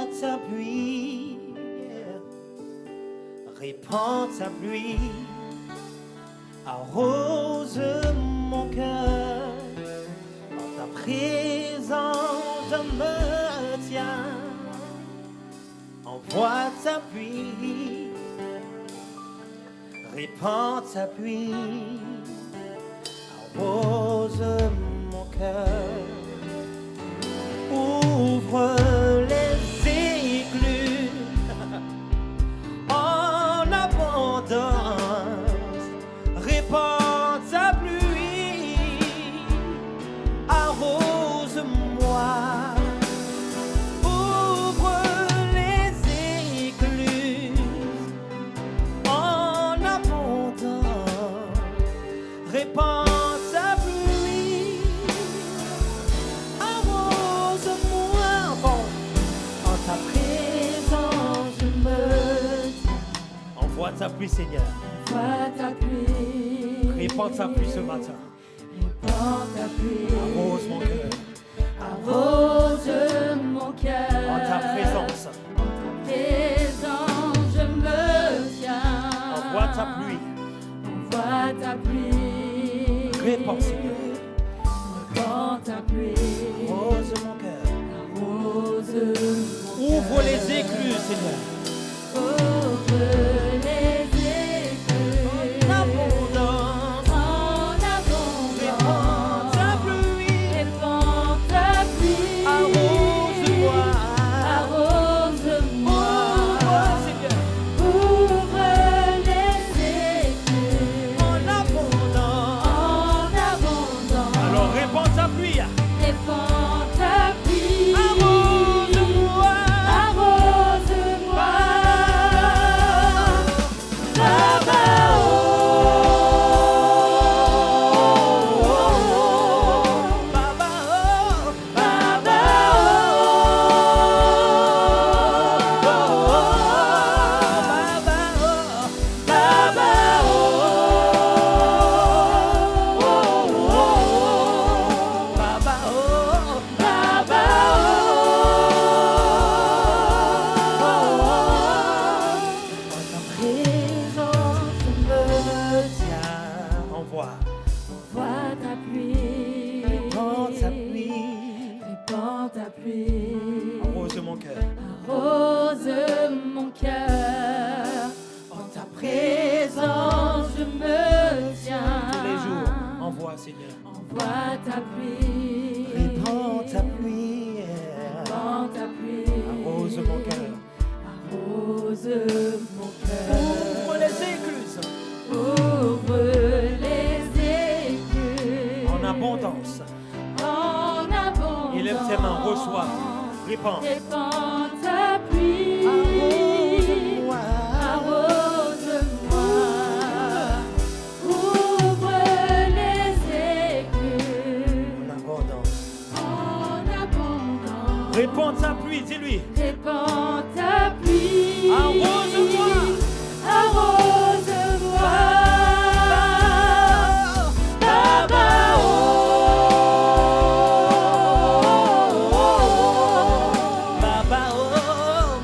Envoie ta pluie, répands ta pluie, arrose mon cœur. En ta présence, je me tiens. Envoie ta pluie, répands ta pluie, arrose mon cœur. Ouvre les écluses en abondance, répands ta pluie, arrose-moi. Ouvre les écluses en abondance, répands ta pluie, arrose-moi. Bon, en ta présence je me tiens. Envoie ta pluie, Seigneur. Envoie ta pluie. Répands ta pluie ce matin. Répands ta pluie. Arrose mon cœur. Arrose mon cœur. En ta présence. En ta présence, je me tiens. Envoie ta pluie. Envoie ta pluie. Répands, Seigneur. Répands ta pluie. Arrose mon cœur. Arrose mon cœur. Ouvre les écluses, Seigneur. Ouvre les écluses. En abondance. En abondance. Répands ta pluie. Répands ta pluie. Arrose-moi. Arrose-moi. Ouvre, Seigneur. Ouvre les écluses. En abondance. En abondance. Alors répands ta pluie. Répands ta pluie. Arrose-moi. Arrose-moi. Envoie. Envoie ta pluie. Répands ta pluie. Répands ta pluie. Arrose mon cœur. Arrose mon cœur. En ta présence, je me tiens. Tous les jours. Envoie, Seigneur. Envoie ta pluie. Répands ta pluie. Répands ta pluie. Arrose mon cœur. Arrose mon cœur. Ouvre les écluses. Ouvre les écluses. En abondance. En abondance. Il aime tes mains. Reçois. Répands. Répands ta pluie. Arrose-moi. Arrose-moi. Ouvre les écluses. En abondance. En abondance. Répands ta pluie. Dis-lui. Répands ta pluie. Arrose-moi. Arrose-moi. Baba, oh. Baba, oh.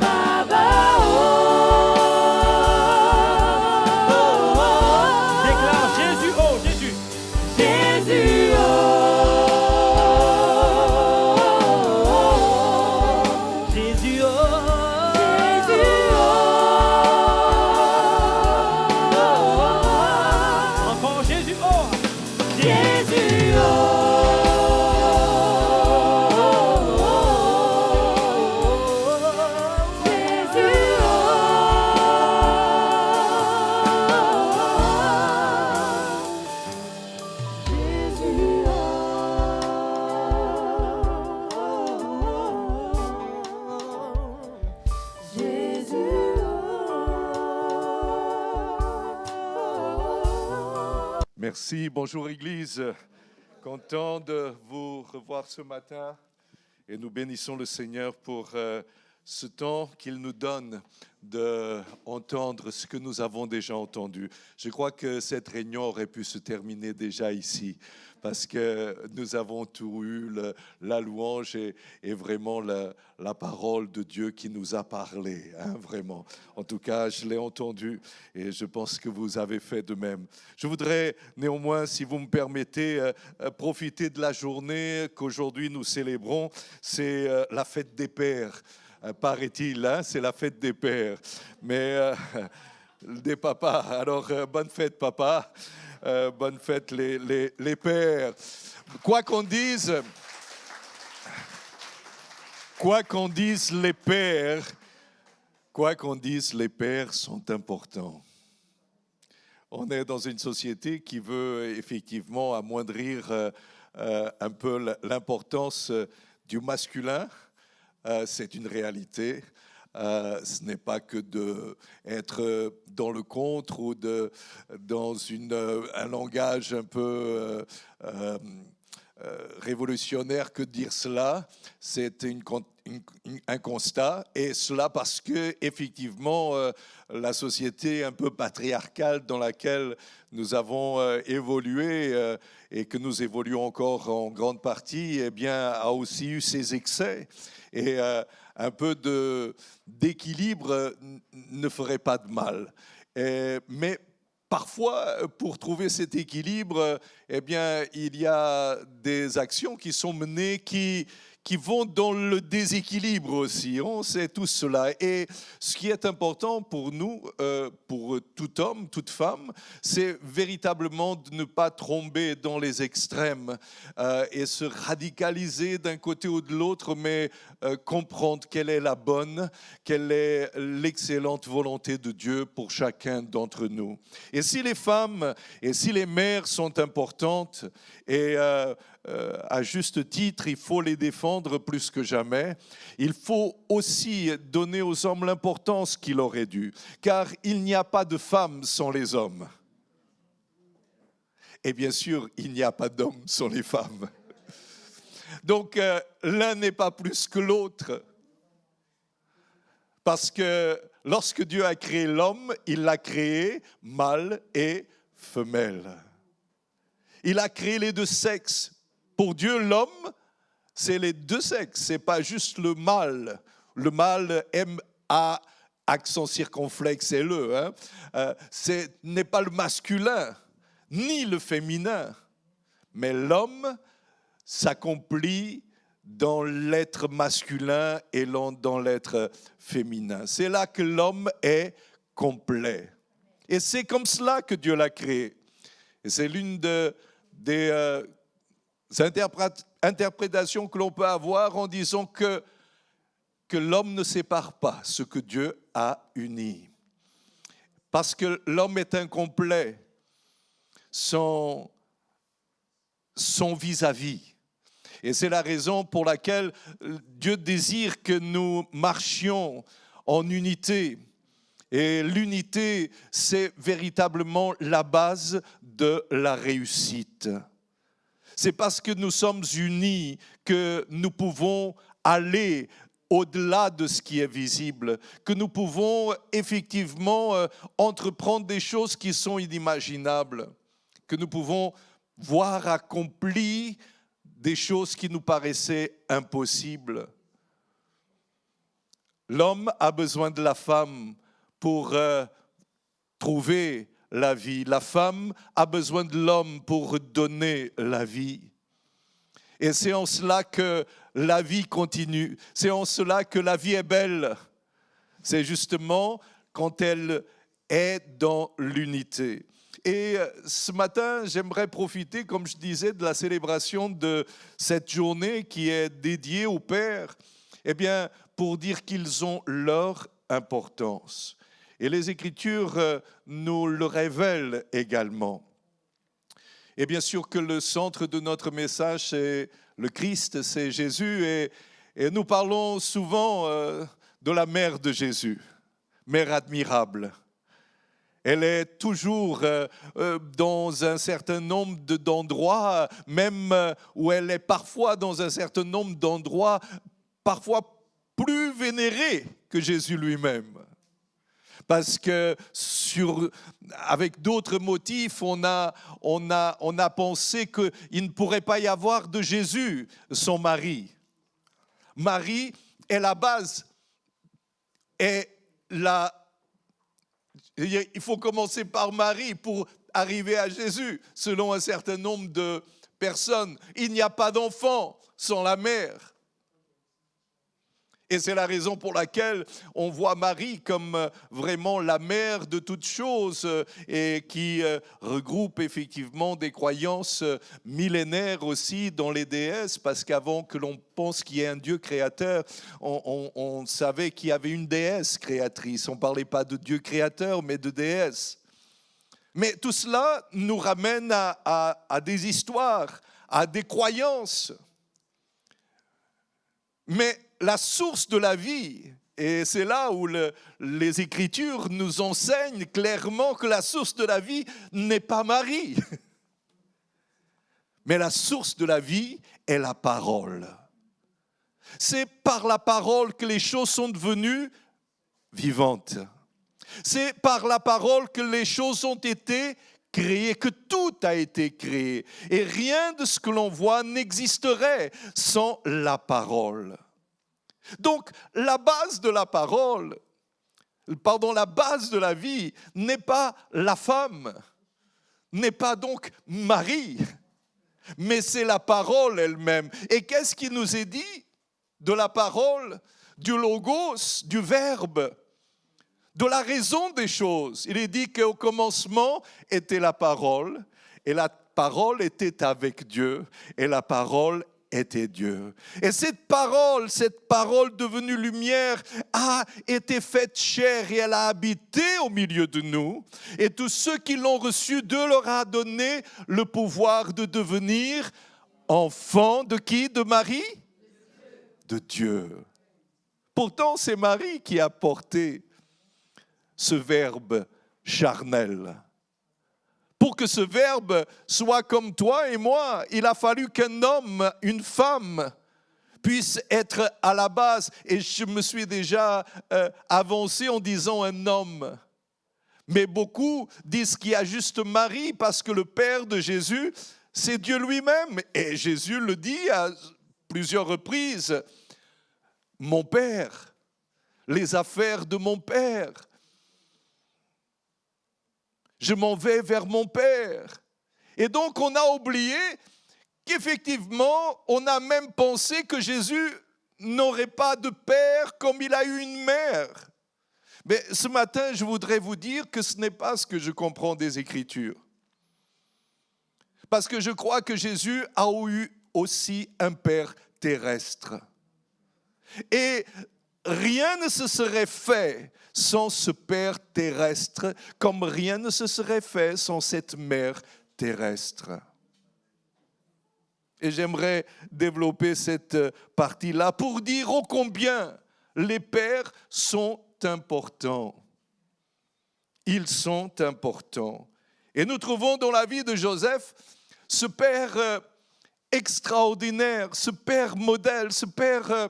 Baba, oh. Déclare Jésus, oh Jésus. Jésus, oh. Jésus, oh. Jésus, oh. Encore Jésus, oh. Jésus, oh. Jésus, Merci, bonjour Église. Content de vous revoir ce matin et nous bénissons le Seigneur pour ce temps qu'il nous donne d'entendre ce que nous avons déjà entendu. Je crois que cette réunion aurait pu se terminer déjà ici, parce que nous avons tout eu, la louange et vraiment la parole de Dieu qui nous a parlé, hein, vraiment. En tout cas, je l'ai entendu et je pense que vous avez fait de même. Je voudrais néanmoins, si vous me permettez, profiter de la journée qu'aujourd'hui nous célébrons. C'est la fête des pères. Paraît-il, hein, c'est la fête des pères, mais des papas. Alors, bonne fête, papa, bonne fête, les pères. Quoi qu'on dise les pères sont importants. On est dans une société qui veut effectivement amoindrir un peu l'importance du masculin. C'est une réalité. Ce n'est pas que d'être dans le contre ou dans un langage un peu révolutionnaire que de dire cela. C'est un constat, et cela parce que effectivement la société un peu patriarcale dans laquelle nous avons évolué et que nous évoluons encore en grande partie, eh bien, a aussi eu ses excès. Et un peu d'équilibre ne ferait pas de mal. Mais parfois, pour trouver cet équilibre, eh bien, il y a des actions qui sont menées qui vont dans le déséquilibre aussi. On sait tout cela. Et ce qui est important pour nous, pour tout homme, toute femme, c'est véritablement de ne pas tomber dans les extrêmes et se radicaliser d'un côté ou de l'autre, mais comprendre quelle est la bonne, quelle est l'excellente volonté de Dieu pour chacun d'entre nous. Et si les femmes et si les mères sont importantes, et à juste titre, il faut les défendre plus que jamais. Il faut aussi donner aux hommes l'importance qu'il aurait dû, car il n'y a pas de femmes sans les hommes. Et bien sûr, il n'y a pas d'hommes sans les femmes. Donc, l'un n'est pas plus que l'autre. Parce que lorsque Dieu a créé l'homme, il l'a créé mâle et femelle. Il a créé les deux sexes. Pour Dieu, l'homme, c'est les deux sexes, c'est pas juste le mâle. Le mâle, M-A, accent circonflexe, L-E. Hein. Ce n'est pas le masculin, ni le féminin. Mais l'homme s'accomplit dans l'être masculin et dans l'être féminin. C'est là que l'homme est complet. Et c'est comme cela que Dieu l'a créé. Et c'est l'une des interprétations que l'on peut avoir en disant que l'homme ne sépare pas ce que Dieu a uni. Parce que l'homme est incomplet, son vis-à-vis. Et c'est la raison pour laquelle Dieu désire que nous marchions en unité. Et l'unité, c'est véritablement la base de la réussite. C'est parce que nous sommes unis que nous pouvons aller au-delà de ce qui est visible, que nous pouvons effectivement entreprendre des choses qui sont inimaginables, que nous pouvons voir accomplir des choses qui nous paraissaient impossibles. L'homme a besoin de la femme pour trouver la vie. La femme a besoin de l'homme pour donner la vie. Et c'est en cela que la vie continue. C'est en cela que la vie est belle. C'est justement quand elle est dans l'unité. Et ce matin, j'aimerais profiter, comme je disais, de la célébration de cette journée qui est dédiée aux pères, eh bien, pour dire qu'ils ont leur importance. Et les Écritures nous le révèlent également. Et bien sûr que le centre de notre message, c'est le Christ, c'est Jésus. Et nous parlons souvent de la mère de Jésus, mère admirable. Elle est toujours dans un certain nombre d'endroits, même où elle est parfois dans un certain nombre d'endroits, parfois plus vénérée que Jésus lui-même. Parce que avec d'autres motifs, on a pensé qu'il ne pourrait pas y avoir de Jésus, son mari. Marie est la base. Et il faut commencer par Marie pour arriver à Jésus, selon un certain nombre de personnes. Il n'y a pas d'enfant sans la mère. Et c'est la raison pour laquelle on voit Marie comme vraiment la mère de toutes choses et qui regroupe effectivement des croyances millénaires aussi dans les déesses, parce qu'avant que l'on pense qu'il y ait un Dieu créateur, on savait qu'il y avait une déesse créatrice. On ne parlait pas de Dieu créateur, mais de déesse. Mais tout cela nous ramène à des histoires, à des croyances. Mais la source de la vie, et c'est là où les Écritures nous enseignent clairement que la source de la vie n'est pas Marie. Mais la source de la vie est la parole. C'est par la parole que les choses sont devenues vivantes. C'est par la parole que les choses ont été créées, que tout a été créé. Et rien de ce que l'on voit n'existerait sans la parole. Donc, la base de la parole, la base de la vie n'est pas la femme, n'est pas donc Marie, mais c'est la parole elle-même. Et qu'est-ce qui nous est dit de la parole, du logos, du verbe, de la raison des choses? Il est dit qu'au commencement était la parole, et la parole était avec Dieu, et la parole était Dieu. Et cette parole devenue lumière a été faite chair et elle a habité au milieu de nous. Et tous ceux qui l'ont reçue, Dieu leur a donné le pouvoir de devenir enfants de qui? De Marie? De Dieu. Pourtant, c'est Marie qui a porté ce verbe charnel. Pour que ce verbe soit comme toi et moi, il a fallu qu'un homme, une femme, puisse être à la base. Et je me suis déjà avancé en disant un homme. Mais beaucoup disent qu'il y a juste Marie parce que le Père de Jésus, c'est Dieu lui-même. Et Jésus le dit à plusieurs reprises. Mon Père, les affaires de mon Père. Je m'en vais vers mon Père. Et donc, on a oublié qu'effectivement, on a même pensé que Jésus n'aurait pas de père comme il a eu une mère. Mais ce matin, je voudrais vous dire que ce n'est pas ce que je comprends des Écritures. Parce que je crois que Jésus a eu aussi un père terrestre. Et rien ne se serait fait sans ce Père terrestre, comme rien ne se serait fait sans cette Mère terrestre. Et j'aimerais développer cette partie-là pour dire ô combien les pères sont importants. Ils sont importants. Et nous trouvons dans la vie de Joseph ce père extraordinaire, ce père modèle, ce père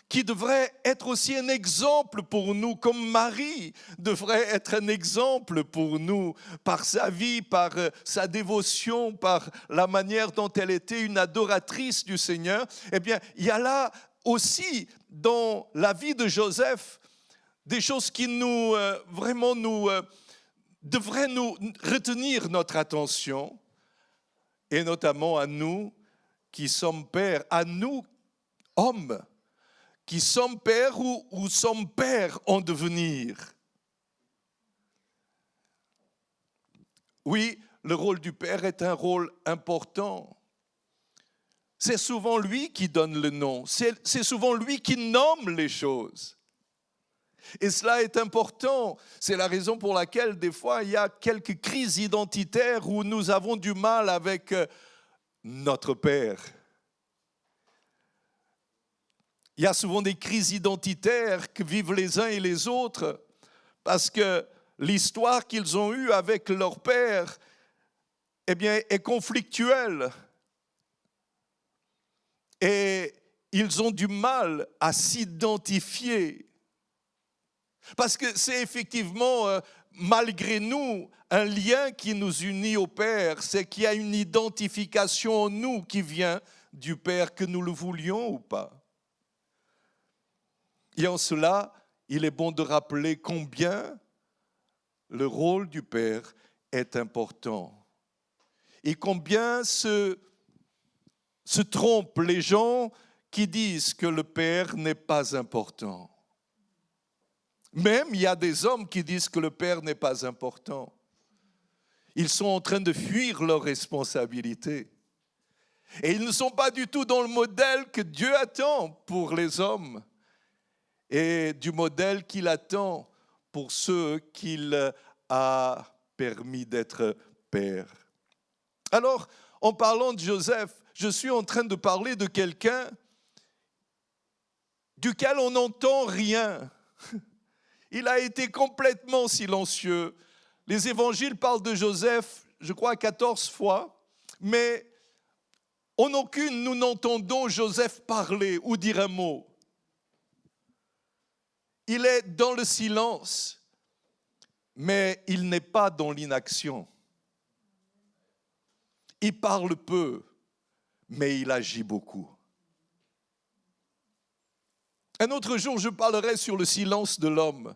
qui devrait être aussi un exemple pour nous, comme Marie devrait être un exemple pour nous, par sa vie, par sa dévotion, par la manière dont elle était une adoratrice du Seigneur. Eh bien, il y a là aussi, dans la vie de Joseph, des choses qui devraient nous retenir notre attention, et notamment à nous qui sommes pères, à nous, hommes, qui sommes pères ou sommes pères en devenir. Oui, le rôle du père est un rôle important. C'est souvent lui qui donne le nom, c'est souvent lui qui nomme les choses. Et cela est important. C'est la raison pour laquelle des fois il y a quelques crises identitaires où nous avons du mal avec notre père. Il y a souvent des crises identitaires que vivent les uns et les autres parce que l'histoire qu'ils ont eue avec leur père est conflictuelle. Et ils ont du mal à s'identifier. Parce que c'est effectivement, malgré nous, un lien qui nous unit au Père. C'est qu'il y a une identification en nous qui vient du Père, que nous le voulions ou pas. Et en cela, il est bon de rappeler combien le rôle du Père est important. Et combien se trompent les gens qui disent que le Père n'est pas important. Même il y a des hommes qui disent que le Père n'est pas important. Ils sont en train de fuir leurs responsabilités. Et ils ne sont pas du tout dans le modèle que Dieu attend pour les hommes et du modèle qu'il attend pour ceux qu'il a permis d'être père. Alors, en parlant de Joseph, je suis en train de parler de quelqu'un duquel on n'entend rien. Il a été complètement silencieux. Les évangiles parlent de Joseph, je crois, 14 fois, mais en aucune nous n'entendons Joseph parler ou dire un mot. Il est dans le silence, mais il n'est pas dans l'inaction. Il parle peu, mais il agit beaucoup. Un autre jour, je parlerai sur le silence de l'homme,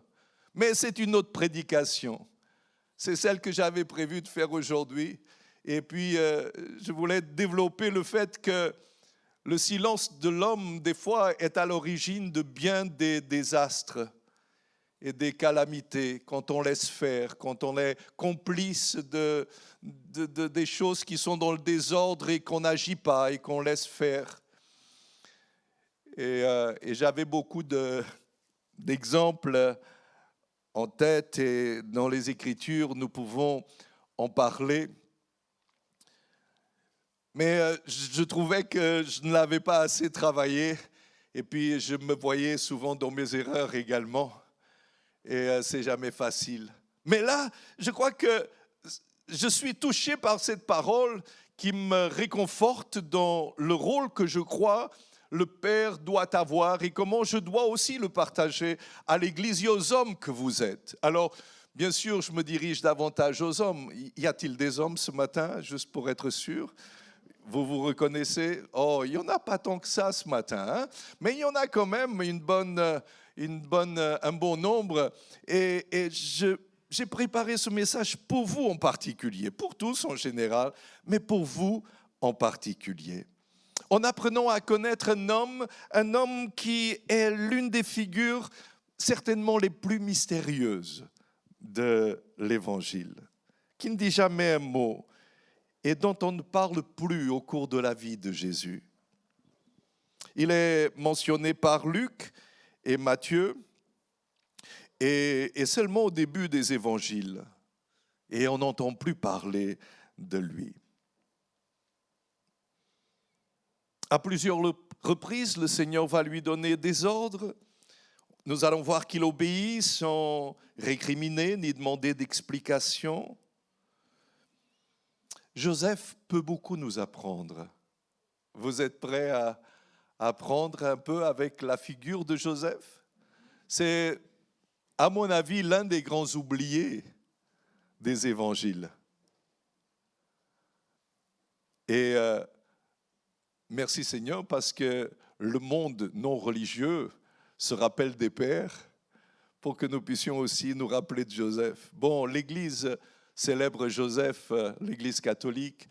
mais c'est une autre prédication. C'est celle que j'avais prévu de faire aujourd'hui. Et puis, je voulais développer le fait que le silence de l'homme, des fois, est à l'origine de bien des désastres et des calamités, quand on laisse faire, quand on est complice des choses qui sont dans le désordre et qu'on n'agit pas et qu'on laisse faire. Et j'avais beaucoup d'exemples en tête et dans les Écritures, nous pouvons en parler. Mais je trouvais que je ne l'avais pas assez travaillé et puis je me voyais souvent dans mes erreurs également. Et c'est jamais facile. Mais là, je crois que je suis touché par cette parole qui me réconforte dans le rôle que je crois le Père doit avoir et comment je dois aussi le partager à l'Église et aux hommes que vous êtes. Alors, bien sûr, je me dirige davantage aux hommes. Y a-t-il des hommes ce matin, juste pour être sûr ? Vous vous reconnaissez ? Oh, il n'y en a pas tant que ça ce matin, hein ? Mais il y en a quand même un bon nombre. Et j'ai préparé ce message pour vous en particulier, pour tous en général, mais pour vous en particulier. En apprenant à connaître un homme qui est l'une des figures certainement les plus mystérieuses de l'Évangile, qui ne dit jamais un mot et dont on ne parle plus au cours de la vie de Jésus. Il est mentionné par Luc et Matthieu et seulement au début des Évangiles, et on n'entend plus parler de lui. À plusieurs reprises, le Seigneur va lui donner des ordres. Nous allons voir qu'il obéit sans récriminer ni demander d'explication. Joseph peut beaucoup nous apprendre. Vous êtes prêts à apprendre un peu avec la figure de Joseph ? C'est, à mon avis, l'un des grands oubliés des évangiles. Et merci Seigneur, parce que le monde non religieux se rappelle des pères pour que nous puissions aussi nous rappeler de Joseph. Bon, l'Église célèbre Joseph, l'Église catholique,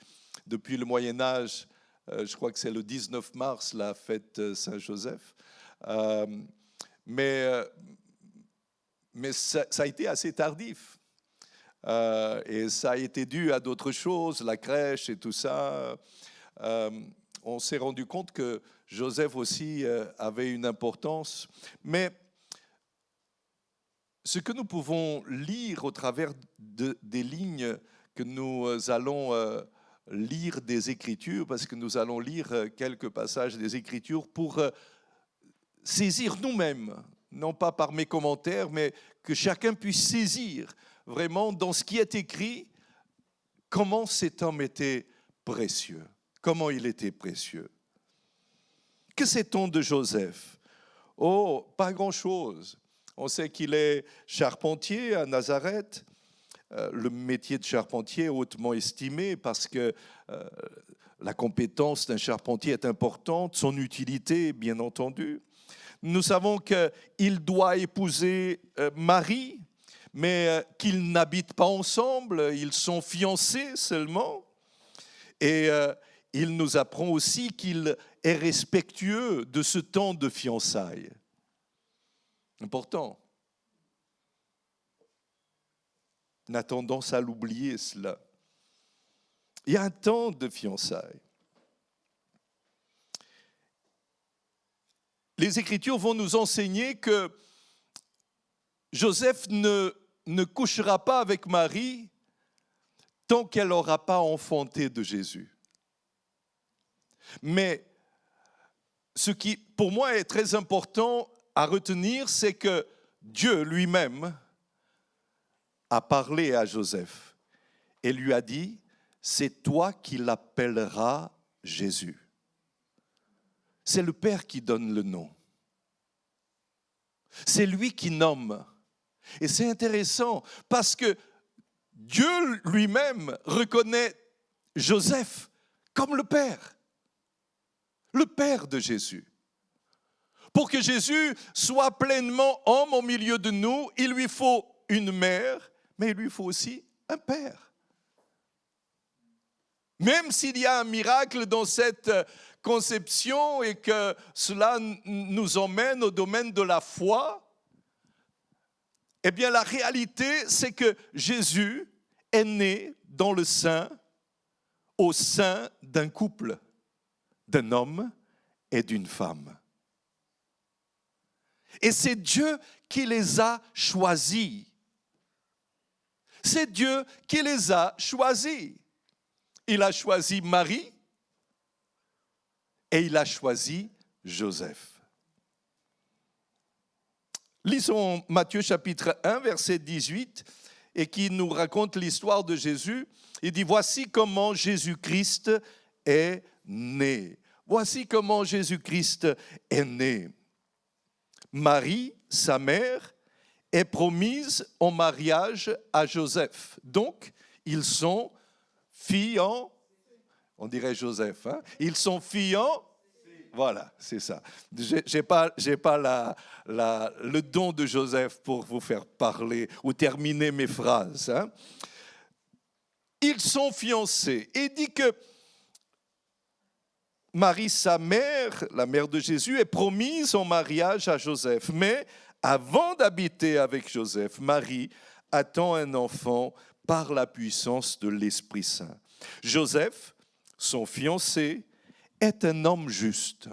depuis le Moyen-Âge. Je crois que c'est le 19 mars, la fête Saint-Joseph. Mais ça a été assez tardif. Et ça a été dû à d'autres choses, la crèche et tout ça. On s'est rendu compte que Joseph aussi avait une importance. Mais ce que nous pouvons lire au travers des lignes que nous allons lire des Écritures, parce que nous allons lire quelques passages des Écritures pour saisir nous-mêmes, non pas par mes commentaires, mais que chacun puisse saisir vraiment dans ce qui est écrit, comment cet homme était précieux, comment il était précieux. Que sait-on de Joseph? Oh, pas grand-chose. On sait qu'il est charpentier à Nazareth. Le métier de charpentier est hautement estimé parce que la compétence d'un charpentier est importante, son utilité, bien entendu. Nous savons qu'il doit épouser Marie, mais qu'ils n'habitent pas ensemble, ils sont fiancés seulement. Et il nous apprend aussi qu'il est respectueux de ce temps de fiançailles. Important. On a tendance à l'oublier, cela. Il y a un temps de fiançailles. Les Écritures vont nous enseigner que Joseph ne couchera pas avec Marie tant qu'elle n'aura pas enfanté de Jésus. Mais ce qui, pour moi, est très important à retenir, c'est que Dieu lui-même a parlé à Joseph et lui a dit, c'est toi qui l'appelleras Jésus. C'est le Père qui donne le nom. C'est lui qui nomme. Et c'est intéressant parce que Dieu lui-même reconnaît Joseph comme le Père de Jésus. Pour que Jésus soit pleinement homme au milieu de nous, il lui faut une mère, mais il lui faut aussi un père. Même s'il y a un miracle dans cette conception et que cela nous emmène au domaine de la foi, eh bien la réalité, c'est que Jésus est né dans le sein, au sein d'un couple, d'un homme et d'une femme. Et c'est Dieu qui les a choisis. C'est Dieu qui les a choisis. Il a choisi Marie et il a choisi Joseph. Lisons Matthieu chapitre 1, verset 18, et qui nous raconte l'histoire de Jésus. Il dit, voici comment Jésus-Christ est né. Voici comment Jésus-Christ est né. Marie, sa mère, est promise en mariage à Joseph. Donc, ils sont fiancés. On dirait Joseph, hein? Ils sont fiancés. Voilà, c'est ça. J'ai pas le don de Joseph pour vous faire parler ou terminer mes phrases. Hein? Ils sont fiancés. Et il dit que Marie, sa mère, la mère de Jésus, est promise en mariage à Joseph. Mais avant d'habiter avec Joseph, Marie attend un enfant par la puissance de l'Esprit Saint. Joseph, son fiancé, est un homme juste.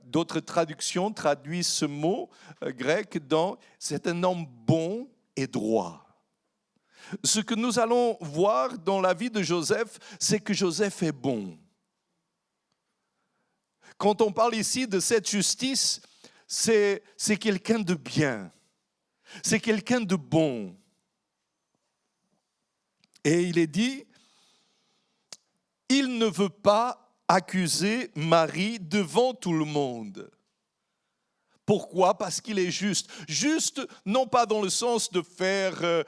D'autres traductions traduisent ce mot grec dans « c'est un homme bon et droit ». Ce que nous allons voir dans la vie de Joseph, c'est que Joseph est bon. Quand on parle ici de cette justice, c'est quelqu'un de bien, c'est quelqu'un de bon. Et il est dit, il ne veut pas accuser Marie devant tout le monde. Pourquoi? Parce qu'il est juste. Juste, non pas dans le sens de faire,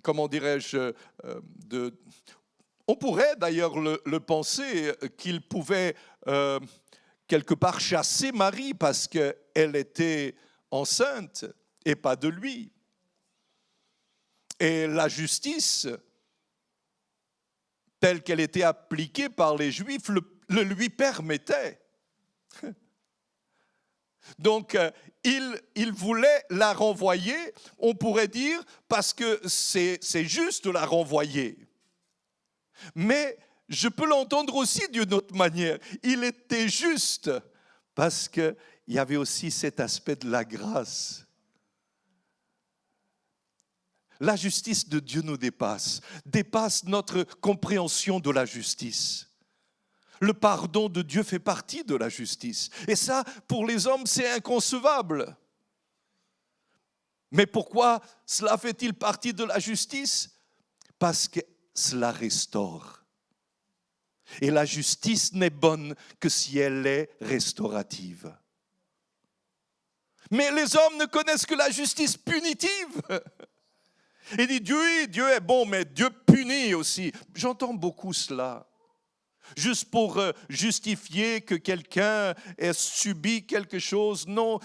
comment dirais-je, on pourrait d'ailleurs le penser qu'il pouvait quelque part chasser Marie parce qu'elle était enceinte et pas de lui. Et la justice, telle qu'elle était appliquée par les Juifs, le lui permettait. Donc, il voulait la renvoyer, on pourrait dire, parce que c'est juste de la renvoyer. Mais je peux l'entendre aussi d'une autre manière. Il était juste parce qu'il y avait aussi cet aspect de la grâce. La justice de Dieu nous dépasse notre compréhension de la justice. Le pardon de Dieu fait partie de la justice. Et ça, pour les hommes, c'est inconcevable. Mais pourquoi cela fait-il partie de la justice? Parce que cela restaure. Et la justice n'est bonne que si elle est restaurative. Mais les hommes ne connaissent que la justice punitive. Il dit Dieu est bon, mais Dieu punit aussi. J'entends beaucoup cela. Juste pour justifier que quelqu'un ait subi quelque chose. Non,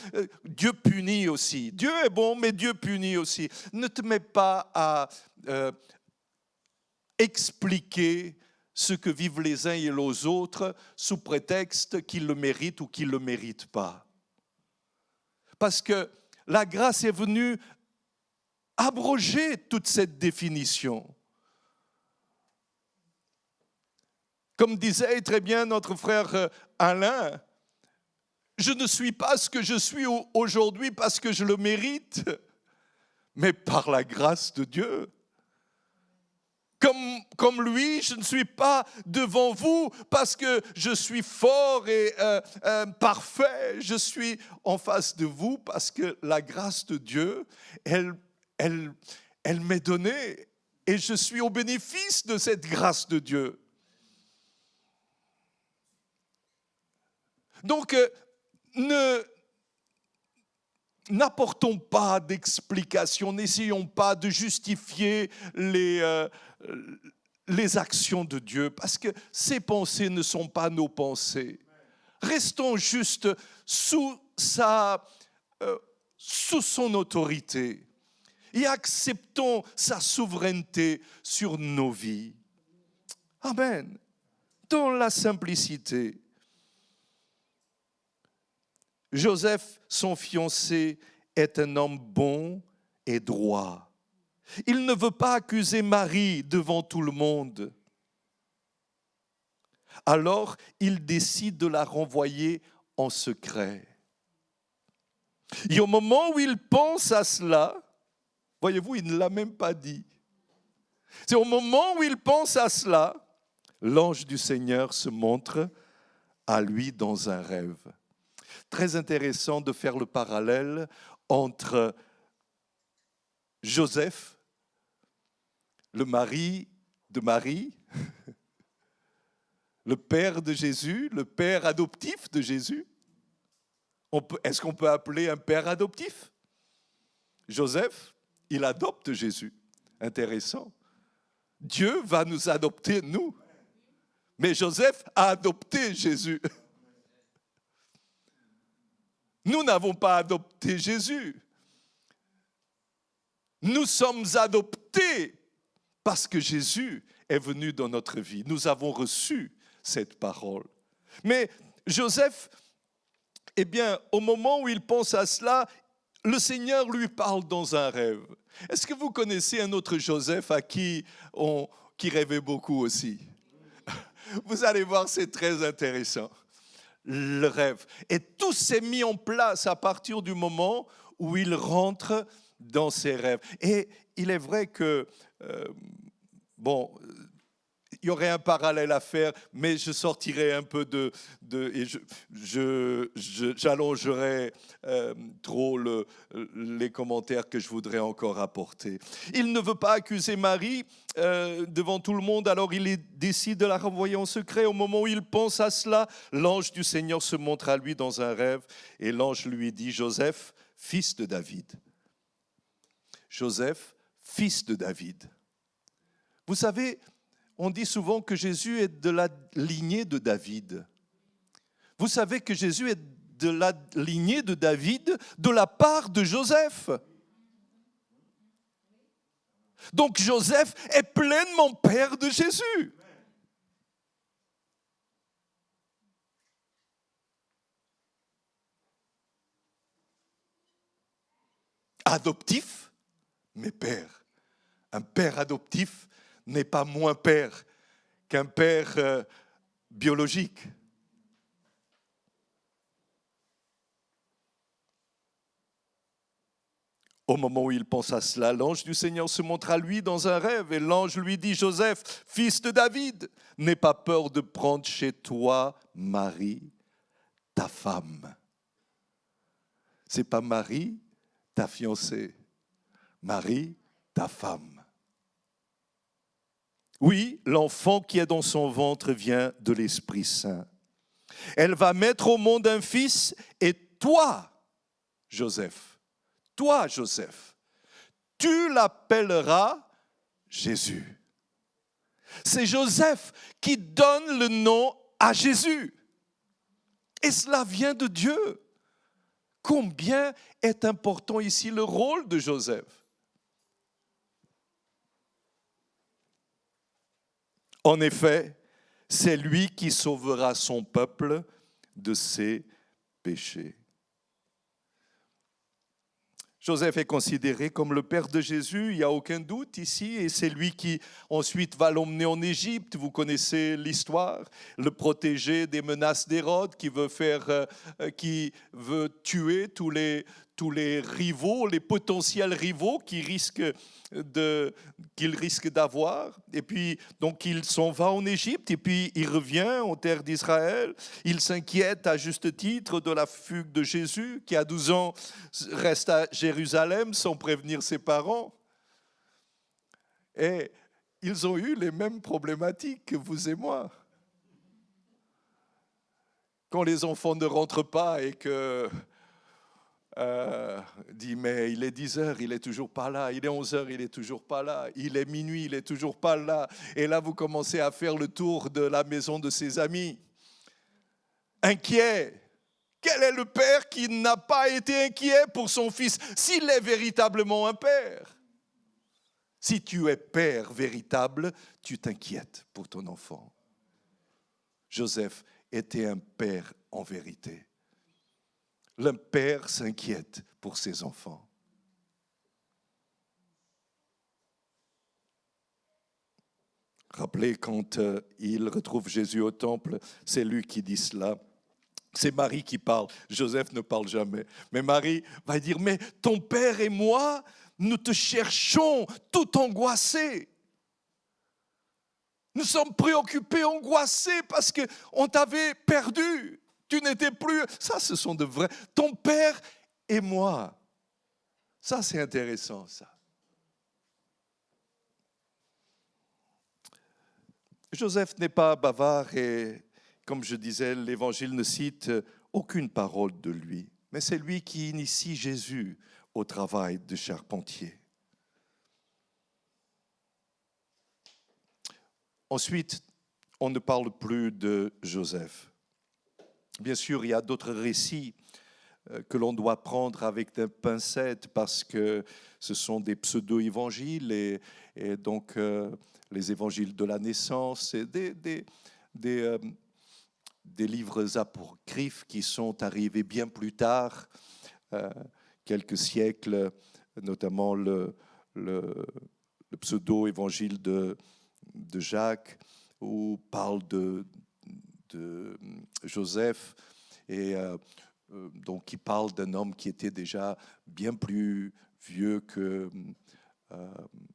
Dieu punit aussi. Dieu est bon, mais Dieu punit aussi. Ne te mets pas à expliquer ce que vivent les uns et les autres sous prétexte qu'ils le méritent ou qu'ils ne le méritent pas. Parce que la grâce est venue abroger toute cette définition. Comme disait très bien notre frère Alain, je ne suis pas ce que je suis aujourd'hui parce que je le mérite, mais par la grâce de Dieu. Comme lui, je ne suis pas devant vous parce que je suis fort et parfait. Je suis en face de vous parce que la grâce de Dieu, elle m'est donnée et je suis au bénéfice de cette grâce de Dieu. Donc, n'apportons pas d'explications, n'essayons pas de justifier les actions de Dieu, parce que ses pensées ne sont pas nos pensées. Restons juste sous son autorité et acceptons sa souveraineté sur nos vies. Amen. Dans la simplicité. Joseph, son fiancé, est un homme bon et droit. Il ne veut pas accuser Marie devant tout le monde. Alors, il décide de la renvoyer en secret. Et au moment où il pense à cela, voyez-vous, il ne l'a même pas dit. C'est au moment où il pense à cela, l'ange du Seigneur se montre à lui dans un rêve. Très intéressant de faire le parallèle entre Joseph, le mari de Marie, le père de Jésus, le père adoptif de Jésus. Est-ce qu'on peut appeler un père adoptif? Joseph, il adopte Jésus. Intéressant. Dieu va nous adopter, nous. Mais Joseph a adopté Jésus. Nous n'avons pas adopté Jésus. Nous sommes adoptés parce que Jésus est venu dans notre vie. Nous avons reçu cette parole. Mais Joseph, eh bien, au moment où il pense à cela, le Seigneur lui parle dans un rêve. Est-ce que vous connaissez un autre Joseph à qui rêvait beaucoup aussi? Vous allez voir, c'est très intéressant. Le rêve. Et tout s'est mis en place à partir du moment où il rentre dans ses rêves. Et il est vrai que, il y aurait un parallèle à faire, mais je sortirai un peu et j'allongerai trop les commentaires que je voudrais encore apporter. Il ne veut pas accuser Marie devant tout le monde, alors il décide de la renvoyer en secret. Au moment où il pense à cela, l'ange du Seigneur se montre à lui dans un rêve, et l'ange lui dit, Joseph, fils de David. Joseph, fils de David. Vous savez, on dit souvent que Jésus est de la lignée de David. Vous savez que Jésus est de la lignée de David de la part de Joseph. Donc Joseph est pleinement père de Jésus. Adoptif, mais père. Un père adoptif n'est pas moins père qu'un père biologique. Au moment où il pense à cela, l'ange du Seigneur se montre à lui dans un rêve et l'ange lui dit, Joseph, fils de David, n'aie pas peur de prendre chez toi Marie, ta femme. C'est pas Marie, ta fiancée. Marie, ta femme. Oui, l'enfant qui est dans son ventre vient de l'Esprit Saint. Elle va mettre au monde un fils et toi, Joseph, tu l'appelleras Jésus. C'est Joseph qui donne le nom à Jésus. Et cela vient de Dieu. Combien est important ici le rôle de Joseph? En effet, c'est lui qui sauvera son peuple de ses péchés. Joseph est considéré comme le père de Jésus, il n'y a aucun doute ici, et c'est lui qui ensuite va l'emmener en Égypte. Vous connaissez l'histoire, le protéger des menaces d'Hérode qui veut tuer tous les rivaux, les potentiels rivaux qu'il risque d'avoir. Et puis, donc, il s'en va en Égypte et puis il revient en terre d'Israël. Il s'inquiète à juste titre de la fugue de Jésus, qui à 12 ans reste à Jérusalem sans prévenir ses parents. Et ils ont eu les mêmes problématiques que vous et moi. Quand les enfants ne rentrent pas et que dit mais il est 10 heures, il est toujours pas là, il est 11 heures, il est toujours pas là, il est minuit, il est toujours pas là, et là vous commencez à faire le tour de la maison de ses amis, inquiet. Quel est le père qui n'a pas été inquiet pour son fils, s'il est véritablement un père? Si tu es père véritable, tu t'inquiètes pour ton enfant. Joseph était un père en vérité. Le père s'inquiète pour ses enfants. Rappelez, quand il retrouve Jésus au temple, c'est lui qui dit cela. C'est Marie qui parle. Joseph ne parle jamais. Mais Marie va dire, mais ton père et moi, nous te cherchons tout angoissés. Nous sommes préoccupés, angoissés parce qu'on t'avait perdu. Tu n'étais plus... Ça, ce sont de vrais... Ton père et moi. Ça, c'est intéressant, ça. Joseph n'est pas bavard et, comme je disais, l'Évangile ne cite aucune parole de lui. Mais c'est lui qui initie Jésus au travail de charpentier. Ensuite, on ne parle plus de Joseph. Bien sûr, il y a d'autres récits que l'on doit prendre avec des pincettes parce que ce sont des pseudo-évangiles et donc les évangiles de la naissance et des livres apocryphes qui sont arrivés bien plus tard, quelques siècles, notamment le pseudo-évangile de Jacques, où parle de Joseph, et donc il parle d'un homme qui était déjà bien plus vieux que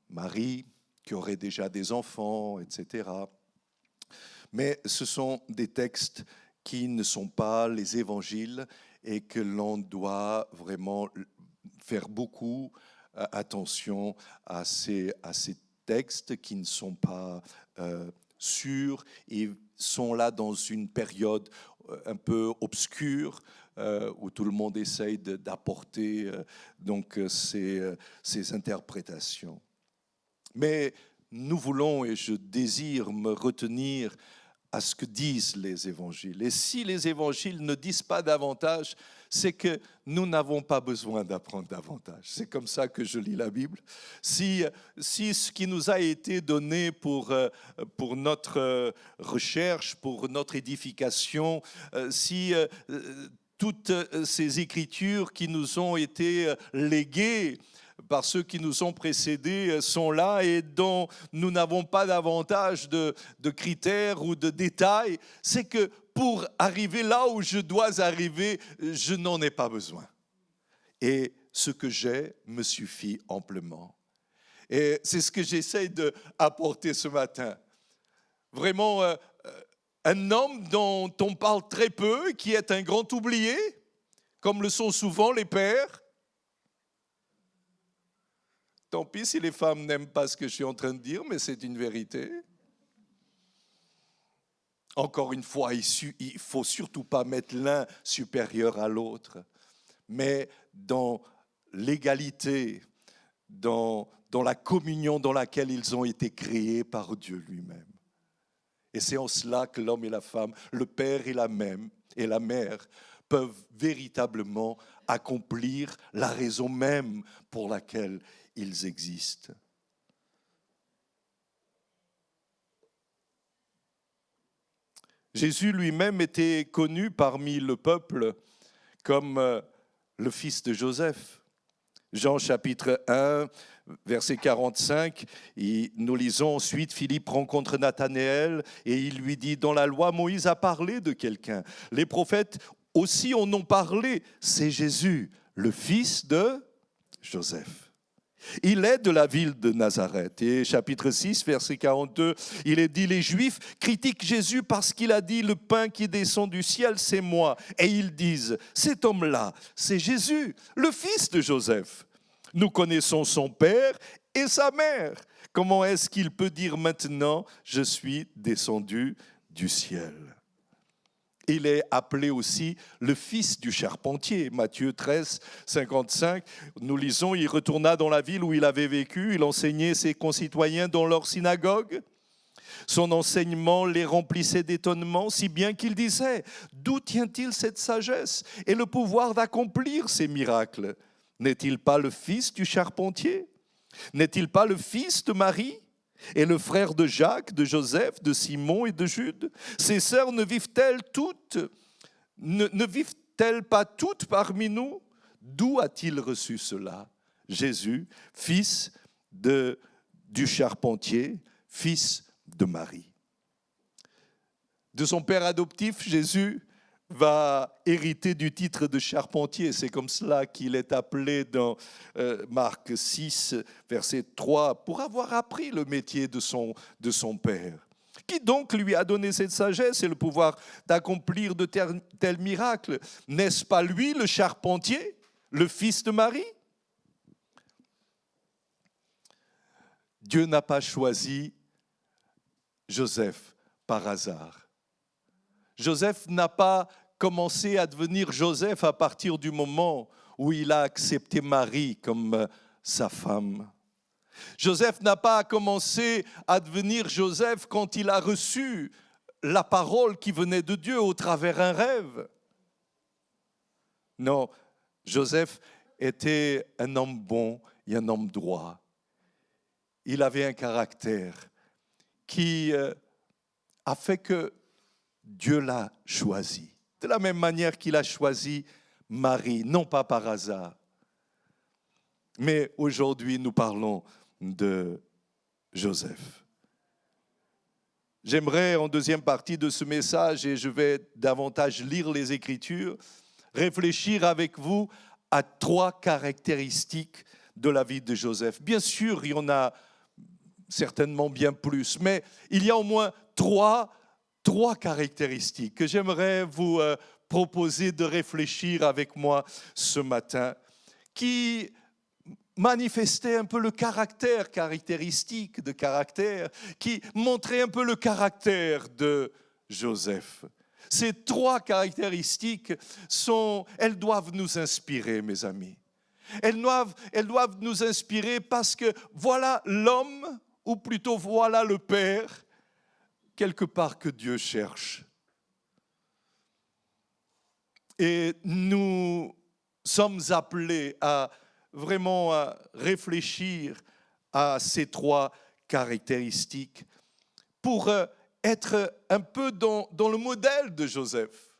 Marie, qui aurait déjà des enfants, etc. Mais ce sont des textes qui ne sont pas les évangiles et que l'on doit vraiment faire beaucoup attention à ces textes qui ne sont pas sûrs et sont là dans une période un peu obscure où tout le monde essaye d'apporter donc ces interprétations. Mais nous voulons, et je désire me retenir à ce que disent les évangiles. Et si les évangiles ne disent pas davantage, c'est que nous n'avons pas besoin d'apprendre davantage. C'est comme ça que je lis la Bible. Si ce qui nous a été donné pour notre recherche, pour notre édification, si toutes ces écritures qui nous ont été léguées par ceux qui nous ont précédés sont là et dont nous n'avons pas davantage de critères ou de détails, c'est que pour arriver là où je dois arriver, je n'en ai pas besoin. Et ce que j'ai me suffit amplement. Et c'est ce que j'essaie d'apporter ce matin. Vraiment, un homme dont on parle très peu, qui est un grand oublié, comme le sont souvent les pères. Tant pis si les femmes n'aiment pas ce que je suis en train de dire, mais c'est une vérité. Encore une fois, il ne faut surtout pas mettre l'un supérieur à l'autre, mais dans l'égalité, dans la communion dans laquelle ils ont été créés par Dieu lui-même. Et c'est en cela que l'homme et la femme, le père et la mère peuvent véritablement accomplir la raison même pour laquelle ils existent. Jésus lui-même était connu parmi le peuple comme le fils de Joseph. Jean chapitre 1, verset 45, nous lisons ensuite, Philippe rencontre Nathanaël et il lui dit, dans la loi, Moïse a parlé de quelqu'un. Les prophètes aussi en ont parlé, c'est Jésus, le fils de Joseph. Il est de la ville de Nazareth. Et chapitre 6, verset 42, il est dit, les Juifs critiquent Jésus parce qu'il a dit, le pain qui descend du ciel, c'est moi. Et ils disent, cet homme-là, c'est Jésus, le fils de Joseph. Nous connaissons son père et sa mère. Comment est-ce qu'il peut dire maintenant, je suis descendu du ciel ? Il est appelé aussi le fils du charpentier. Matthieu 13, 55, nous lisons, il retourna dans la ville où il avait vécu, il enseignait ses concitoyens dans leur synagogue. Son enseignement les remplissait d'étonnement, si bien qu'il disait, d'où tient-il cette sagesse et le pouvoir d'accomplir ces miracles ? N'est-il pas le fils du charpentier ? N'est-il pas le fils de Marie ? Et le frère de Jacques, de Joseph, de Simon et de Jude, ses sœurs ne vivent-elles pas toutes parmi nous ? D'où a-t-il reçu cela ? Jésus, fils du charpentier, fils de Marie. De son père adoptif, Jésus va hériter du titre de charpentier. C'est comme cela qu'il est appelé dans Marc 6, verset 3, pour avoir appris le métier de son père. Qui donc lui a donné cette sagesse et le pouvoir d'accomplir de tels miracles ? N'est-ce pas lui, le charpentier, le fils de Marie ? Dieu n'a pas choisi Joseph par hasard. Joseph n'a pas commencé à devenir Joseph à partir du moment où il a accepté Marie comme sa femme. Joseph n'a pas commencé à devenir Joseph quand il a reçu la parole qui venait de Dieu au travers d'un rêve. Non, Joseph était un homme bon et un homme droit. Il avait un caractère qui a fait que Dieu l'a choisi. De la même manière qu'il a choisi Marie, non pas par hasard. Mais aujourd'hui, nous parlons de Joseph. J'aimerais, en deuxième partie de ce message, et je vais davantage lire les Écritures, réfléchir avec vous à 3 caractéristiques de la vie de Joseph. Bien sûr, il y en a certainement bien plus, mais il y a au moins trois caractéristiques que j'aimerais vous proposer de réfléchir avec moi ce matin, qui manifestaient un peu le caractéristique de caractère, qui montraient un peu le caractère de Joseph. Ces 3 caractéristiques elles doivent nous inspirer, mes amis. Elles doivent nous inspirer parce que voilà l'homme, ou plutôt voilà le Père, quelque part que Dieu cherche. Et nous sommes appelés à vraiment réfléchir à ces 3 caractéristiques pour être un peu dans le modèle de Joseph,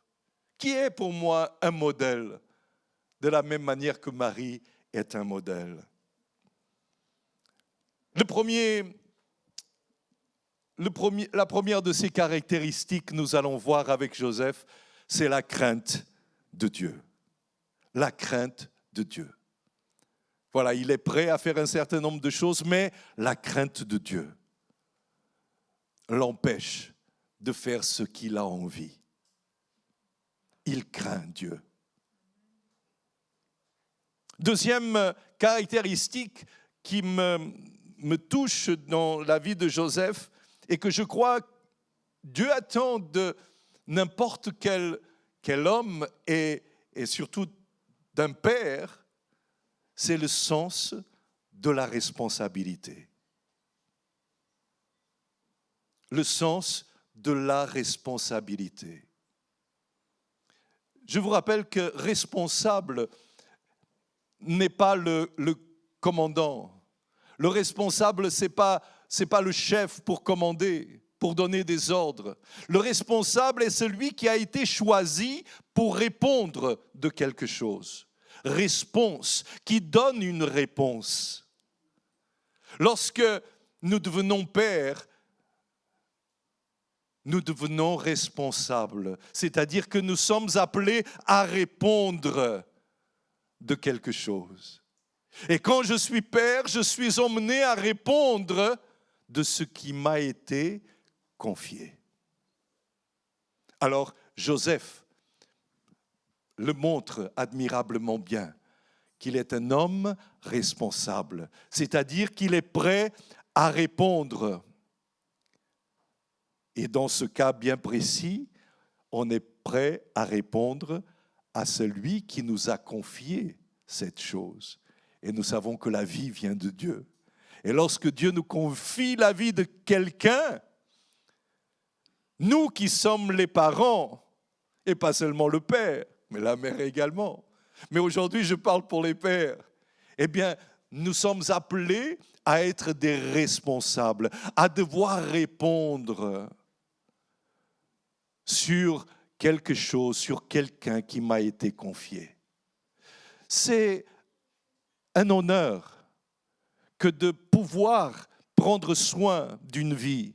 qui est pour moi un modèle, de la même manière que Marie est un modèle. La première de ces caractéristiques, nous allons voir avec Joseph, c'est la crainte de Dieu. La crainte de Dieu. Voilà, il est prêt à faire un certain nombre de choses, mais la crainte de Dieu l'empêche de faire ce qu'il a envie. Il craint Dieu. Deuxième caractéristique qui me touche dans la vie de Joseph et que je crois Dieu attend de n'importe quel homme et surtout d'un père, c'est le sens de la responsabilité. Le sens de la responsabilité. Je vous rappelle que responsable n'est pas le commandant. Le responsable, ce n'est pas le chef pour commander, pour donner des ordres. Le responsable est celui qui a été choisi pour répondre de quelque chose. Réponse, qui donne une réponse. Lorsque nous devenons pères, nous devenons responsables. C'est-à-dire que nous sommes appelés à répondre de quelque chose. Et quand je suis père, je suis emmené à répondre de ce qui m'a été confié. Alors, Joseph le montre admirablement bien, qu'il est un homme responsable, c'est-à-dire qu'il est prêt à répondre. Et dans ce cas bien précis, on est prêt à répondre à celui qui nous a confié cette chose. Et nous savons que la vie vient de Dieu. Et lorsque Dieu nous confie la vie de quelqu'un, nous qui sommes les parents, et pas seulement le père, mais la mère également, mais aujourd'hui je parle pour les pères, eh bien nous sommes appelés à être des responsables, à devoir répondre sur quelque chose, sur quelqu'un qui m'a été confié. C'est un honneur que de pouvoir prendre soin d'une vie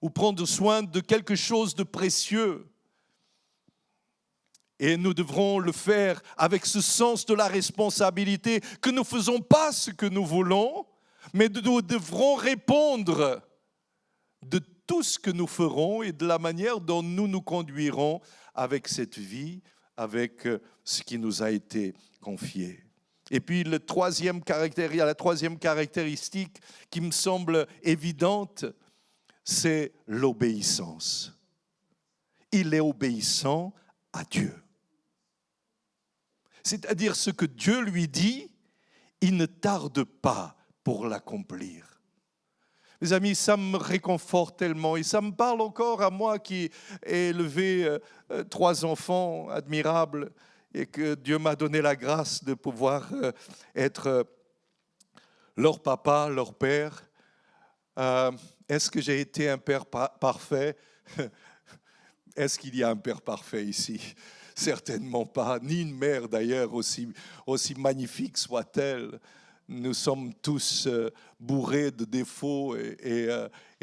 ou prendre soin de quelque chose de précieux. Et nous devrons le faire avec ce sens de la responsabilité, que nous ne faisons pas ce que nous voulons, mais nous devrons répondre de tout ce que nous ferons et de la manière dont nous nous conduirons avec cette vie, avec ce qui nous a été confié. Et puis il y a la troisième caractéristique qui me semble évidente, c'est l'obéissance. Il est obéissant à Dieu. C'est-à-dire ce que Dieu lui dit, il ne tarde pas pour l'accomplir. Mes amis, ça me réconforte tellement et ça me parle encore à moi qui ai élevé 3 enfants admirables et que Dieu m'a donné la grâce de pouvoir être leur papa, leur père. Est-ce que j'ai été un père parfait? Est-ce qu'il y a un père parfait ici? Certainement pas, ni une mère d'ailleurs, aussi magnifique soit-elle. Nous sommes tous bourrés de défauts et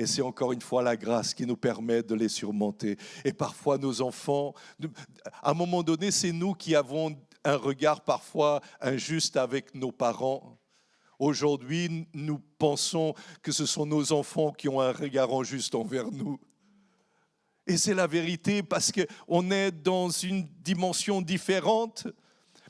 c'est encore une fois la grâce qui nous permet de les surmonter. Et parfois nos enfants, à un moment donné, c'est nous qui avons un regard parfois injuste avec nos parents. Aujourd'hui, nous pensons que ce sont nos enfants qui ont un regard injuste envers nous. Et c'est la vérité parce qu'on est dans une dimension différente,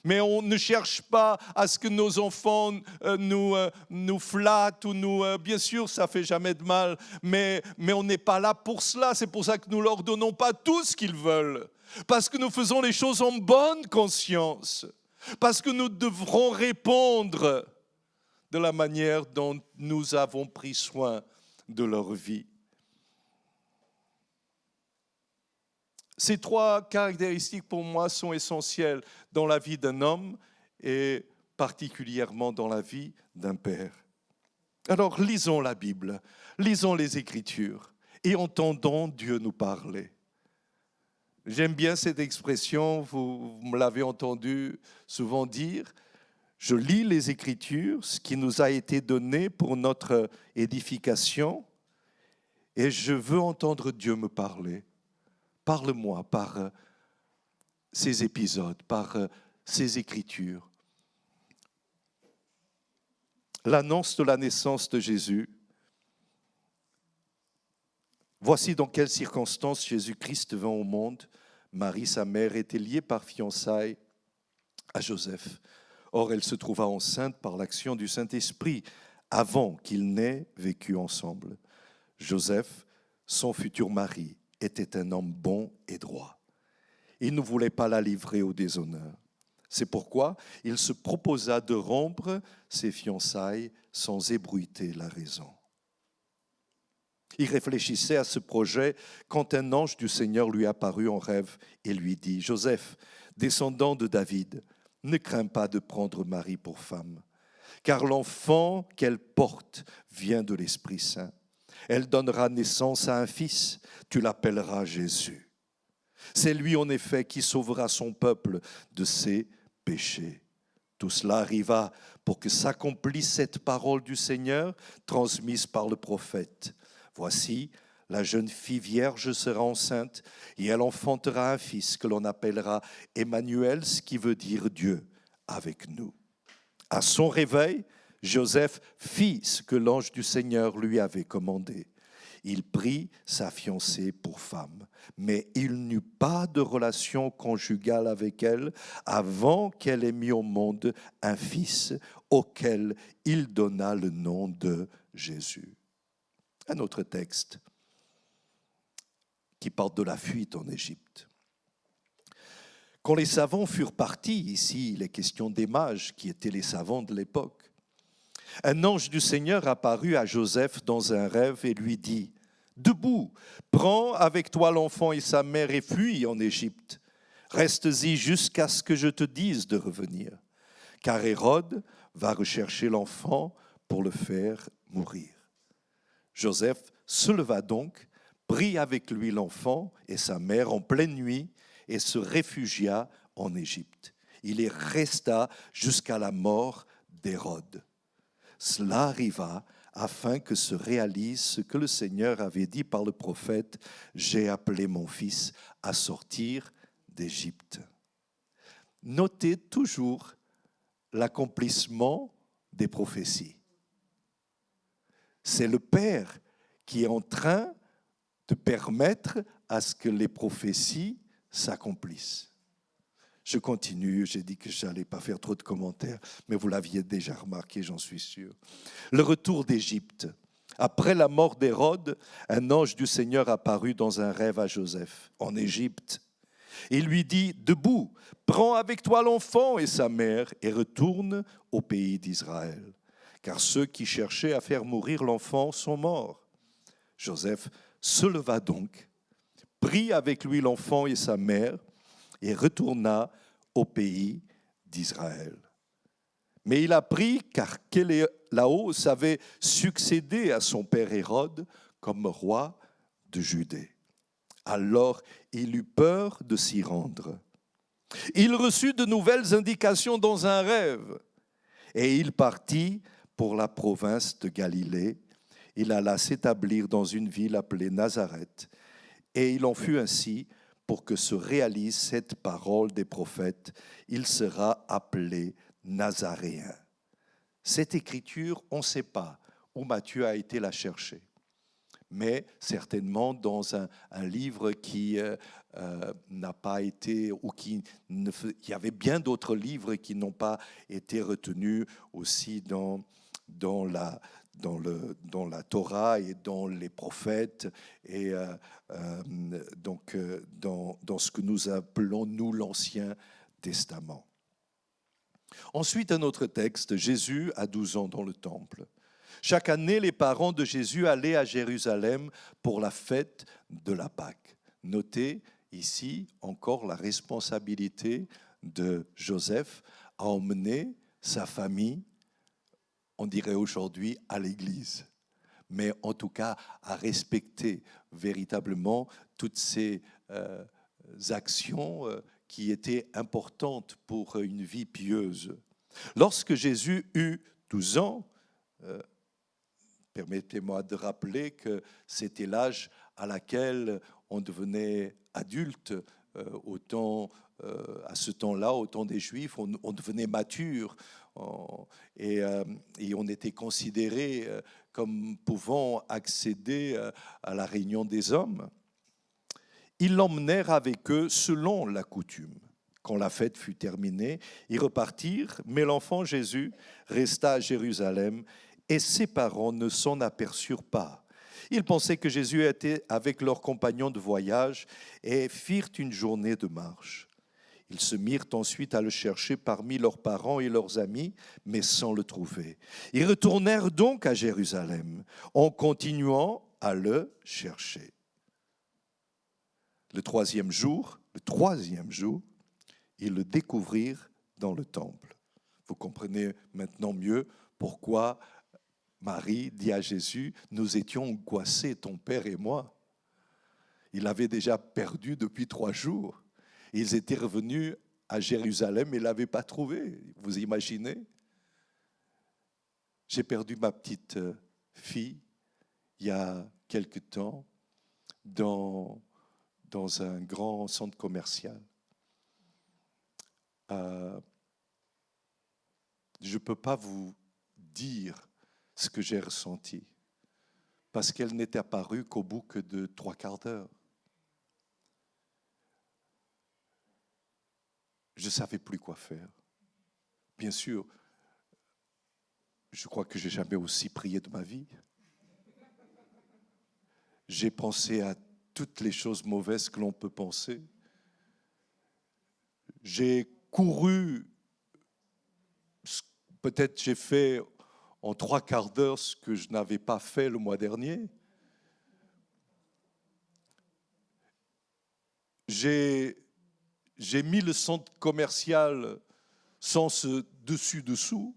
mais on ne cherche pas à ce que nos enfants nous flattent ou bien sûr, ça ne fait jamais de mal, mais on n'est pas là pour cela. C'est pour ça que nous ne leur donnons pas tout ce qu'ils veulent, parce que nous faisons les choses en bonne conscience, parce que nous devrons répondre de la manière dont nous avons pris soin de leur vie. Ces 3 caractéristiques pour moi sont essentielles dans la vie d'un homme et particulièrement dans la vie d'un père. Alors lisons la Bible, lisons les Écritures et entendons Dieu nous parler. J'aime bien cette expression, vous me l'avez entendu souvent dire. Je lis les Écritures, ce qui nous a été donné pour notre édification, et je veux entendre Dieu me parler. Parle-moi par ces épisodes, par ces Écritures. L'annonce de la naissance de Jésus. Voici dans quelles circonstances Jésus-Christ vint au monde. Marie, sa mère, était liée par fiançailles à Joseph. Or, elle se trouva enceinte par l'action du Saint-Esprit avant qu'ils n'aient vécu ensemble. Joseph, son futur mari, était un homme bon et droit. Il ne voulait pas la livrer au déshonneur. C'est pourquoi il se proposa de rompre ses fiançailles sans ébruiter la raison. Il réfléchissait à ce projet quand un ange du Seigneur lui apparut en rêve et lui dit « Joseph, descendant de David, ne crains pas de prendre Marie pour femme, car l'enfant qu'elle porte vient de l'Esprit Saint. Elle donnera naissance à un fils, tu l'appelleras Jésus. C'est lui en effet qui sauvera son peuple de ses péchés. » Tout cela arriva pour que s'accomplisse cette parole du Seigneur transmise par le prophète. Voici, la jeune fille vierge sera enceinte et elle enfantera un fils que l'on appellera Emmanuel, ce qui veut dire Dieu avec nous. À son réveil, Joseph fit ce que l'ange du Seigneur lui avait commandé. Il prit sa fiancée pour femme, mais il n'eut pas de relation conjugale avec elle avant qu'elle ait mis au monde un fils auquel il donna le nom de Jésus. Un autre texte qui parle de la fuite en Égypte. Quand les savants furent partis, ici il est question des mages qui étaient les savants de l'époque, un ange du Seigneur apparut à Joseph dans un rêve et lui dit « Debout, prends avec toi l'enfant et sa mère et fuis en Égypte. Reste-y jusqu'à ce que je te dise de revenir, car Hérode va rechercher l'enfant pour le faire mourir. » Joseph se leva donc, prit avec lui l'enfant et sa mère en pleine nuit et se réfugia en Égypte. Il y resta jusqu'à la mort d'Hérode. Cela arriva afin que se réalise ce que le Seigneur avait dit par le prophète « J'ai appelé mon fils à sortir d'Égypte ». Notez toujours l'accomplissement des prophéties. C'est le Père qui est en train de permettre à ce que les prophéties s'accomplissent. Je continue, j'ai dit que je n'allais pas faire trop de commentaires, mais vous l'aviez déjà remarqué, j'en suis sûr. Le retour d'Égypte. Après la mort d'Hérode, un ange du Seigneur apparut dans un rêve à Joseph, en Égypte. Il lui dit, « Debout, prends avec toi l'enfant et sa mère et retourne au pays d'Israël. Car ceux qui cherchaient à faire mourir l'enfant sont morts. » Joseph se leva donc, prit avec lui l'enfant et sa mère et retourna au pays d'Israël. Mais il apprit qu'Archélaos avait succédé à son père Hérode comme roi de Judée. Alors il eut peur de s'y rendre. Il reçut de nouvelles indications dans un rêve et il partit pour la province de Galilée. Il alla s'établir dans une ville appelée Nazareth et il en fut ainsi pour que se réalise cette parole des prophètes. Il sera appelé Nazaréen. Cette écriture, on ne sait pas où Matthieu a été la chercher, mais certainement dans un livre qui n'a pas été, ou il y avait bien d'autres livres qui n'ont pas été retenus aussi dans la Torah et dans les prophètes et donc dans ce que nous appelons, nous, l'Ancien Testament. Ensuite, un autre texte, Jésus a 12 ans dans le temple. Chaque année, les parents de Jésus allaient à Jérusalem pour la fête de la Pâque. Notez ici encore la responsabilité de Joseph à emmener sa famille, on dirait aujourd'hui, à l'église, mais en tout cas à respecter véritablement toutes ces actions qui étaient importantes pour une vie pieuse. Lorsque Jésus eut 12 ans, permettez-moi de rappeler que c'était l'âge à laquelle on devenait adulte, à ce temps-là, au temps des Juifs, on devenait mature et on était considéré comme pouvant accéder à la réunion des hommes. Ils l'emmenèrent avec eux selon la coutume. Quand la fête fut terminée, ils repartirent, mais l'enfant Jésus resta à Jérusalem et ses parents ne s'en aperçurent pas. Ils pensaient que Jésus était avec leurs compagnons de voyage et firent une journée de marche. Ils se mirent ensuite à le chercher parmi leurs parents et leurs amis, mais sans le trouver. Ils retournèrent donc à Jérusalem en continuant à le chercher. Le troisième jour, ils le découvrirent dans le temple. Vous comprenez maintenant mieux pourquoi Marie dit à Jésus, nous étions angoissés, ton père et moi. Il l'avait déjà perdu depuis 3 jours. Ils étaient revenus à Jérusalem et ne l'avaient pas trouvé. Vous imaginez? J'ai perdu ma petite fille il y a quelque temps dans un grand centre commercial. Je ne peux pas vous dire ce que j'ai ressenti, parce qu'elle n'est apparue qu'au bout que de 3/4 d'heure. Je ne savais plus quoi faire. Bien sûr, je crois que je n'ai jamais aussi prié de ma vie. J'ai pensé à toutes les choses mauvaises que l'on peut penser. J'ai couru, peut-être j'ai fait en 3/4 d'heure ce que je n'avais pas fait le mois dernier. J'ai mis le centre commercial sans ce dessus-dessous.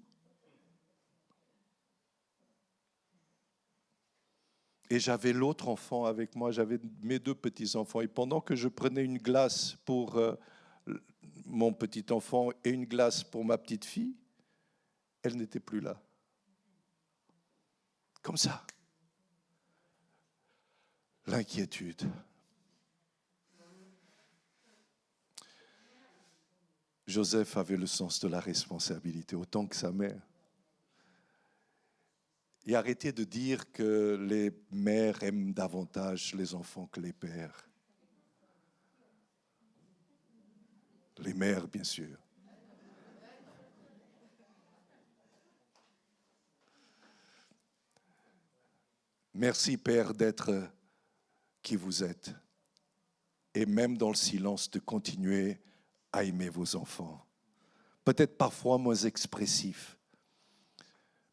Et j'avais l'autre enfant avec moi, j'avais mes 2 petits-enfants. Et pendant que je prenais une glace pour mon petit-enfant et une glace pour ma petite fille, elle n'était plus là. Comme ça. L'inquiétude. Joseph avait le sens de la responsabilité, autant que sa mère. Et arrêtez de dire que les mères aiment davantage les enfants que les pères. Les mères, bien sûr. Merci, Père, d'être qui vous êtes. Et même dans le silence, de continuer à aimer vos enfants. Peut-être parfois moins expressifs,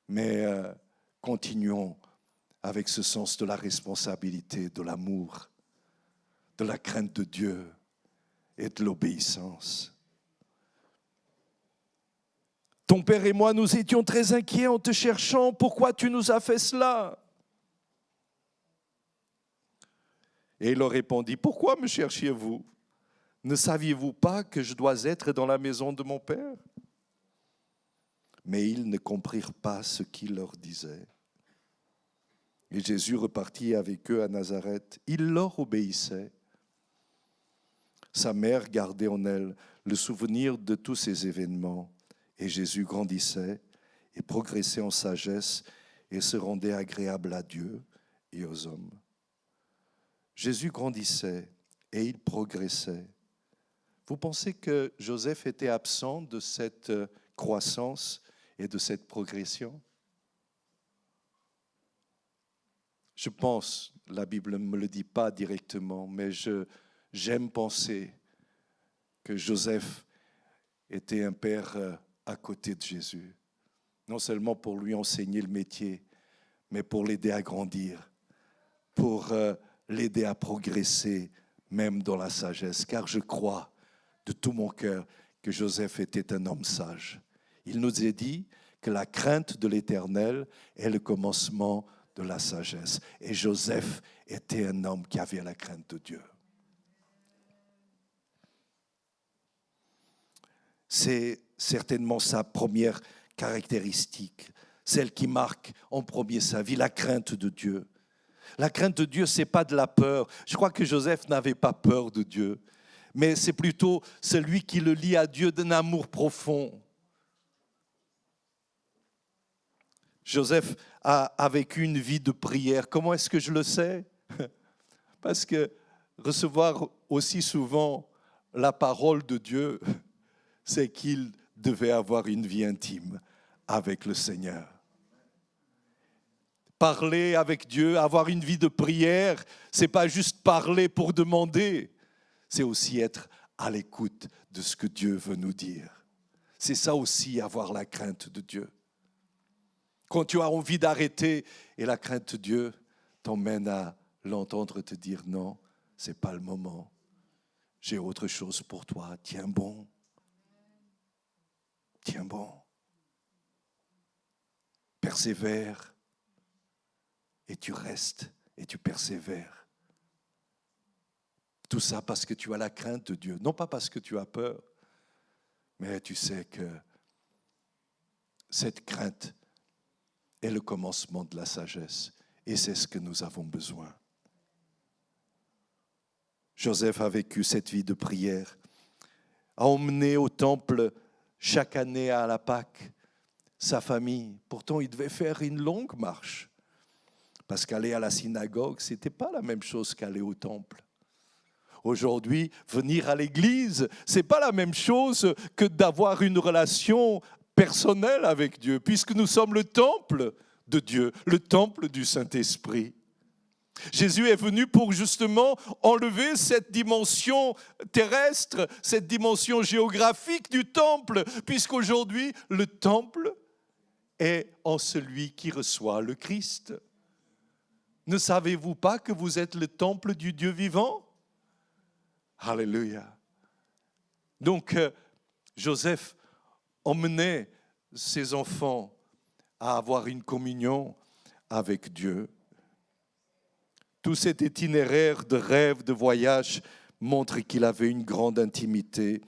mais continuons avec ce sens de la responsabilité, de l'amour, de la crainte de Dieu et de l'obéissance. Ton père et moi, nous étions très inquiets en te cherchant. Pourquoi tu nous as fait cela? Et il leur répondit, pourquoi me cherchiez-vous? Ne saviez-vous pas que je dois être dans la maison de mon père? Mais ils ne comprirent pas ce qu'il leur disait. Et Jésus repartit avec eux à Nazareth. Il leur obéissait. Sa mère gardait en elle le souvenir de tous ces événements. Et Jésus grandissait et progressait en sagesse et se rendait agréable à Dieu et aux hommes. Jésus grandissait et il progressait. Vous pensez que Joseph était absent de cette croissance et de cette progression? Je pense, la Bible ne me le dit pas directement, mais j'aime penser que Joseph était un père à côté de Jésus. Non seulement pour lui enseigner le métier, mais pour l'aider à grandir, pour l'aider à progresser, même dans la sagesse. Car je crois de tout mon cœur que Joseph était un homme sage. Il nous a dit que la crainte de l'Éternel est le commencement de la sagesse. Et Joseph était un homme qui avait la crainte de Dieu. C'est certainement sa première caractéristique, celle qui marque en premier sa vie, la crainte de Dieu. La crainte de Dieu, ce n'est pas de la peur. Je crois que Joseph n'avait pas peur de Dieu, mais c'est plutôt celui qui le lie à Dieu d'un amour profond. Joseph a vécu une vie de prière. Comment est-ce que je le sais? Parce que recevoir aussi souvent la parole de Dieu, c'est qu'il devait avoir une vie intime avec le Seigneur. Parler avec Dieu, avoir une vie de prière, ce n'est pas juste parler pour demander, c'est aussi être à l'écoute de ce que Dieu veut nous dire. C'est ça aussi, avoir la crainte de Dieu. Quand tu as envie d'arrêter et la crainte de Dieu t'emmène à l'entendre te dire non, ce n'est pas le moment. J'ai autre chose pour toi, tiens bon. Tiens bon. Persévère. Et tu restes et tu persévères. Tout ça parce que tu as la crainte de Dieu. Non pas parce que tu as peur, mais tu sais que cette crainte est le commencement de la sagesse. Et c'est ce que nous avons besoin. Joseph a vécu cette vie de prière, a emmené au temple chaque année à la Pâque sa famille. Pourtant, il devait faire une longue marche. Parce qu'aller à la synagogue, ce n'était pas la même chose qu'aller au temple. Aujourd'hui, venir à l'église, ce n'est pas la même chose que d'avoir une relation personnelle avec Dieu, puisque nous sommes le temple de Dieu, le temple du Saint-Esprit. Jésus est venu pour justement enlever cette dimension terrestre, cette dimension géographique du temple, puisqu'aujourd'hui, le temple est en celui qui reçoit le Christ. Ne savez-vous pas que vous êtes le temple du Dieu vivant? Alléluia. Donc, Joseph emmenait ses enfants à avoir une communion avec Dieu. Tout cet itinéraire de rêve, de voyage, montre qu'il avait une grande intimité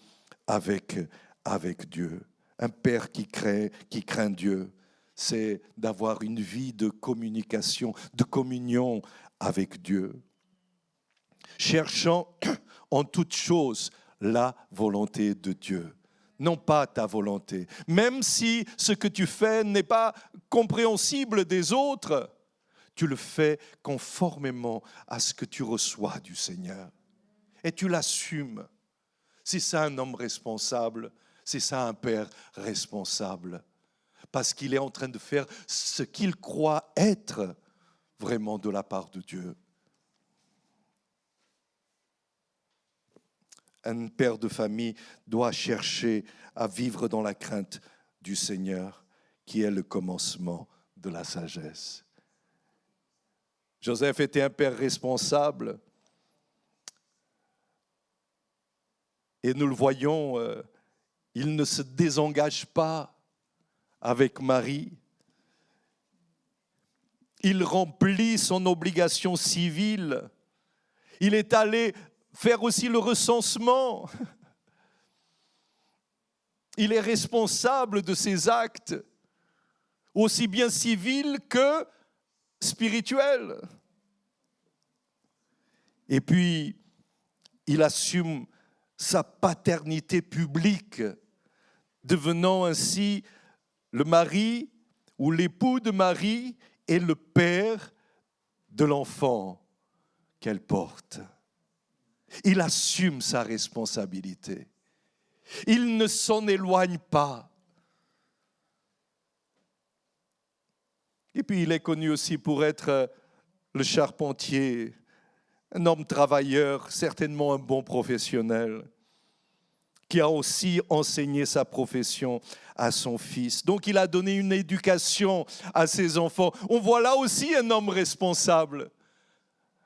avec Dieu. Un père qui craint Dieu, c'est d'avoir une vie de communication, de communion avec Dieu. Cherchant en toute chose la volonté de Dieu, non pas ta volonté. Même si ce que tu fais n'est pas compréhensible des autres, tu le fais conformément à ce que tu reçois du Seigneur. Et tu l'assumes. C'est ça un homme responsable, c'est ça un père responsable. Parce qu'il est en train de faire ce qu'il croit être vraiment de la part de Dieu. Un père de famille doit chercher à vivre dans la crainte du Seigneur, qui est le commencement de la sagesse. Joseph était un père responsable. Et nous le voyons, il ne se désengage pas avec Marie. Il remplit son obligation civile. Il est allé faire aussi le recensement. Il est responsable de ses actes, aussi bien civils que spirituels. Et puis, il assume sa paternité publique, devenant ainsi le mari ou l'époux de Marie et le père de l'enfant qu'elle porte. Il assume sa responsabilité. Il ne s'en éloigne pas. Et puis il est connu aussi pour être le charpentier, un homme travailleur, certainement un bon professionnel, qui a aussi enseigné sa profession à son fils. Donc il a donné une éducation à ses enfants. On voit là aussi un homme responsable.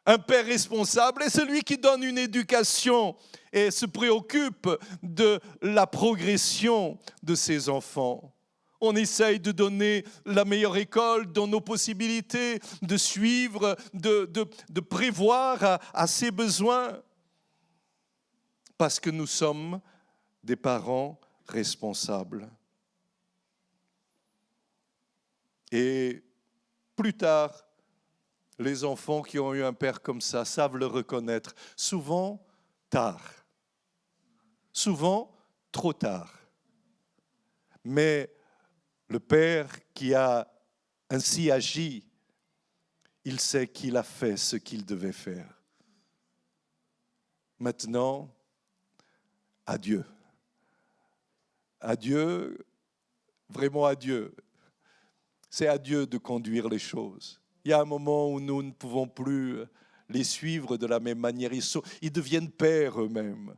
Un père responsable est celui qui donne une éducation et se préoccupe de la progression de ses enfants. On essaye de donner la meilleure école dans nos possibilités, de suivre, de prévoir à ses besoins. Parce que nous sommes des parents responsables. Et plus tard, les enfants qui ont eu un père comme ça savent le reconnaître, souvent tard, souvent trop tard. Mais le père qui a ainsi agi, il sait qu'il a fait ce qu'il devait faire. Maintenant, adieu. Adieu, vraiment adieu. C'est à Dieu de conduire les choses. Il y a un moment où nous ne pouvons plus les suivre de la même manière. Ils deviennent pères eux-mêmes.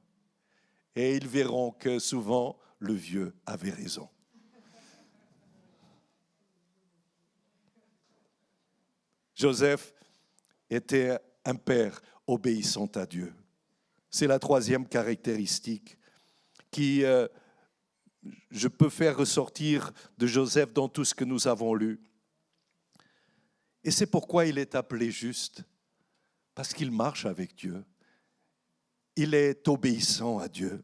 Et ils verront que souvent, le vieux avait raison. Joseph était un père obéissant à Dieu. C'est la troisième caractéristique qui, je peux faire ressortir de Joseph dans tout ce que nous avons lu. Et c'est pourquoi il est appelé juste, parce qu'il marche avec Dieu. Il est obéissant à Dieu.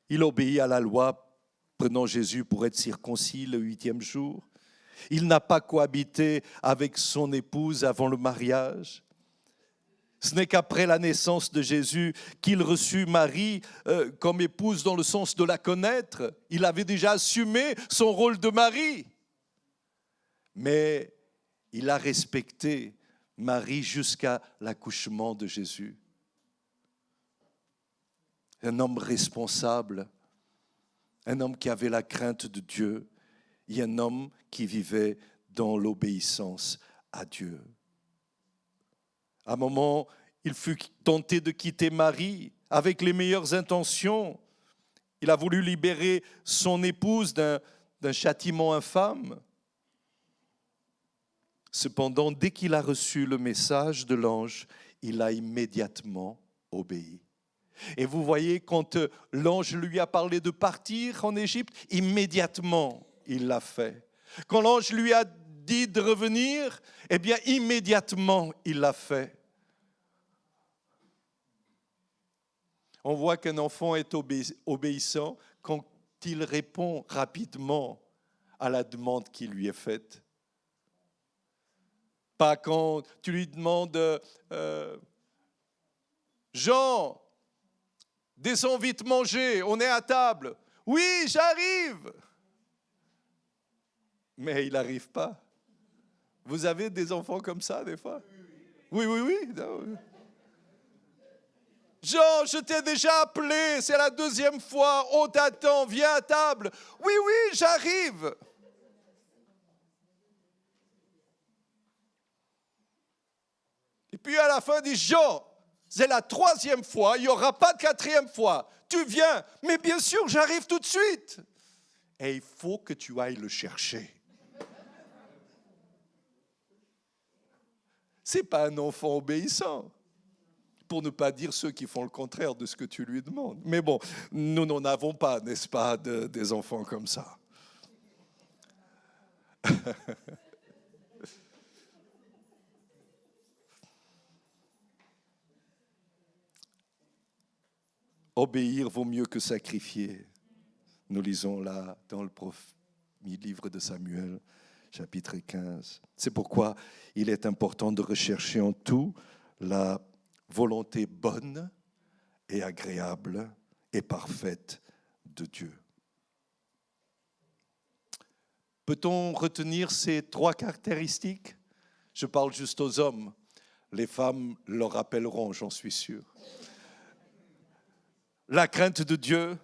Il obéit à la loi, prenant Jésus pour être circoncis le 8e jour. Il n'a pas cohabité avec son épouse avant le mariage. Ce n'est qu'après la naissance de Jésus qu'il reçut Marie comme épouse dans le sens de la connaître. Il avait déjà assumé son rôle de mari. Mais il a respecté Marie jusqu'à l'accouchement de Jésus. Un homme responsable, un homme qui avait la crainte de Dieu et un homme qui vivait dans l'obéissance à Dieu. À un moment, il fut tenté de quitter Marie avec les meilleures intentions. Il a voulu libérer son épouse d'un châtiment infâme. Cependant, dès qu'il a reçu le message de l'ange, il a immédiatement obéi. Et vous voyez, quand l'ange lui a parlé de partir en Égypte, immédiatement, il l'a fait. Quand l'ange lui a dit de revenir, eh bien, immédiatement, il l'a fait. On voit qu'un enfant est obéissant quand il répond rapidement à la demande qui lui est faite. Pas quand tu lui demandes Jean, descends vite manger, on est à table. Oui, j'arrive. Mais il n'arrive pas. Vous avez des enfants comme ça des fois? Oui. Jean, je t'ai déjà appelé, c'est la 2e fois, on t'attend, viens à table. Oui, j'arrive. Et puis à la fin, il dit, Jean, c'est la 3e fois, il n'y aura pas de 4e fois. Tu viens, mais bien sûr, j'arrive tout de suite. Et il faut que tu ailles le chercher. Ce n'est pas un enfant obéissant, pour ne pas dire ceux qui font le contraire de ce que tu lui demandes. Mais bon, nous n'en avons pas, n'est-ce pas, des enfants comme ça. Obéir vaut mieux que sacrifier. Nous lisons là dans le premier livre de Samuel, chapitre 15. C'est pourquoi il est important de rechercher en tout la volonté bonne et agréable et parfaite de Dieu. Peut-on retenir ces 3 caractéristiques? Je parle juste aux hommes. Les femmes le rappelleront, j'en suis sûr. La crainte de Dieu,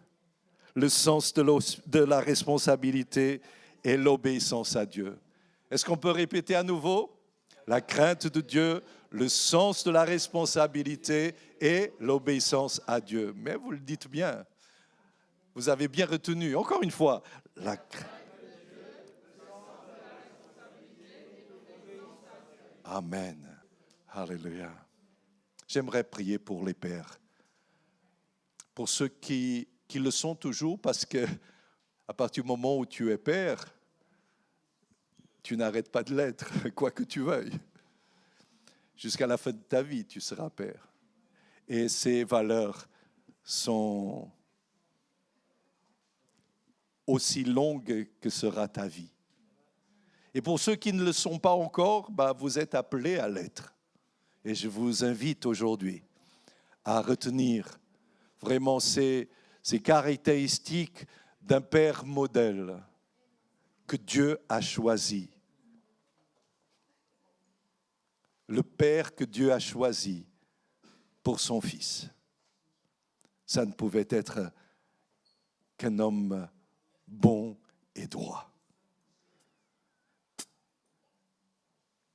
le sens de la responsabilité et l'obéissance à Dieu. Est-ce qu'on peut répéter à nouveau? La crainte de Dieu, le sens de la responsabilité et l'obéissance à Dieu. Mais vous le dites bien. Vous avez bien retenu. Encore une fois, la crainte. Amen. Alléluia. J'aimerais prier pour les pères. Pour ceux qui le sont toujours, parce que à partir du moment où tu es père, tu n'arrêtes pas de l'être, quoi que tu veuilles. Jusqu'à la fin de ta vie, tu seras père. Et ces valeurs sont aussi longues que sera ta vie. Et pour ceux qui ne le sont pas encore, vous êtes appelés à l'être. Et je vous invite aujourd'hui à retenir vraiment ces caractéristiques d'un père modèle que Dieu a choisi. Le père que Dieu a choisi pour son fils. Ça ne pouvait être qu'un homme bon et droit.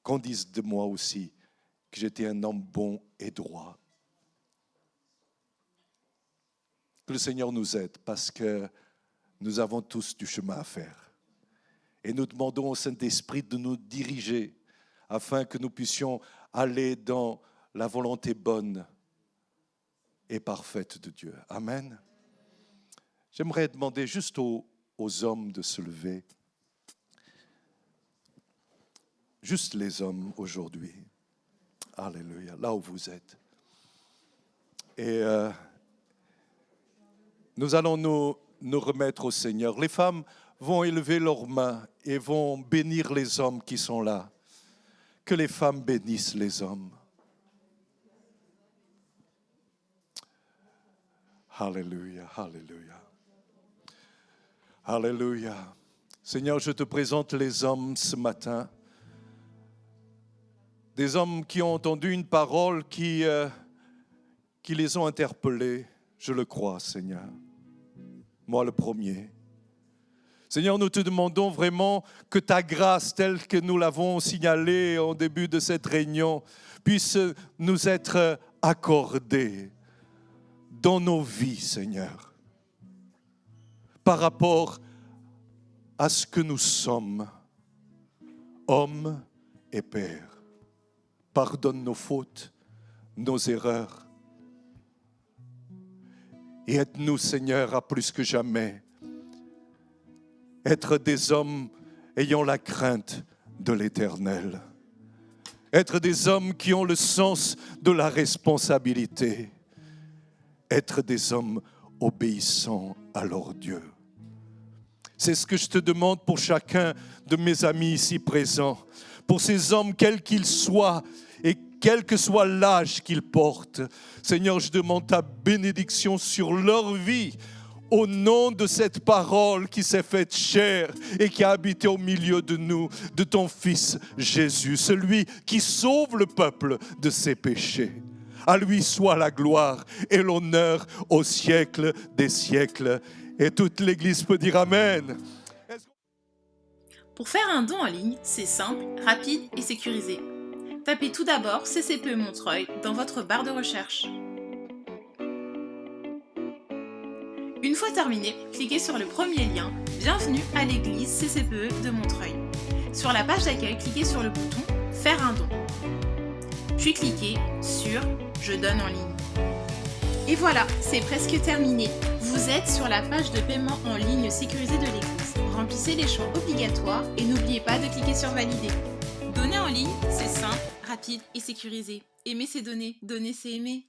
qu'on dise de moi aussi que j'étais un homme bon et droit. Que le Seigneur nous aide parce que nous avons tous du chemin à faire. Et nous demandons au Saint-Esprit de nous diriger afin que nous puissions aller dans la volonté bonne et parfaite de Dieu. Amen. J'aimerais demander juste aux hommes de se lever. Juste les hommes aujourd'hui. Alléluia, là où vous êtes. Et nous allons nous remettre au Seigneur. Les femmes vont élever leurs mains et vont bénir les hommes qui sont là. Que les femmes bénissent les hommes. Alléluia, alléluia. Alléluia. Seigneur, je te présente les hommes ce matin. Des hommes qui ont entendu une parole qui les ont interpellés. Je le crois, Seigneur. Moi le premier. Seigneur, nous te demandons vraiment que ta grâce, telle que nous l'avons signalée au début de cette réunion, puisse nous être accordée dans nos vies, Seigneur, par rapport à ce que nous sommes, hommes et pères. Pardonne nos fautes, nos erreurs. Et aide-nous, Seigneur, à plus que jamais être des hommes ayant la crainte de l'Éternel. Être des hommes qui ont le sens de la responsabilité. Être des hommes obéissants à leur Dieu. C'est ce que je te demande pour chacun de mes amis ici présents. Pour ces hommes, quels qu'ils soient, et quel que soit l'âge qu'ils portent. Seigneur, je demande ta bénédiction sur leur vie, au nom de cette parole qui s'est faite chair et qui a habité au milieu de nous, de ton Fils Jésus, celui qui sauve le peuple de ses péchés. À lui soit la gloire et l'honneur au siècle des siècles. Et toute l'Église peut dire Amen. Pour faire un don en ligne, c'est simple, rapide et sécurisé. Tapez tout d'abord CCPE Montreuil dans votre barre de recherche. Une fois terminé, cliquez sur le premier lien « Bienvenue à l'église CCPE de Montreuil ». Sur la page d'accueil, cliquez sur le bouton « Faire un don ». Puis cliquez sur « Je donne en ligne ». Et voilà, c'est presque terminé. Vous êtes sur la page de paiement en ligne sécurisée de l'église. Remplissez les champs obligatoires et n'oubliez pas de cliquer sur « Valider ». Donner en ligne, c'est simple, rapide et sécurisé. Aimer, c'est donner. Donner, c'est aimer.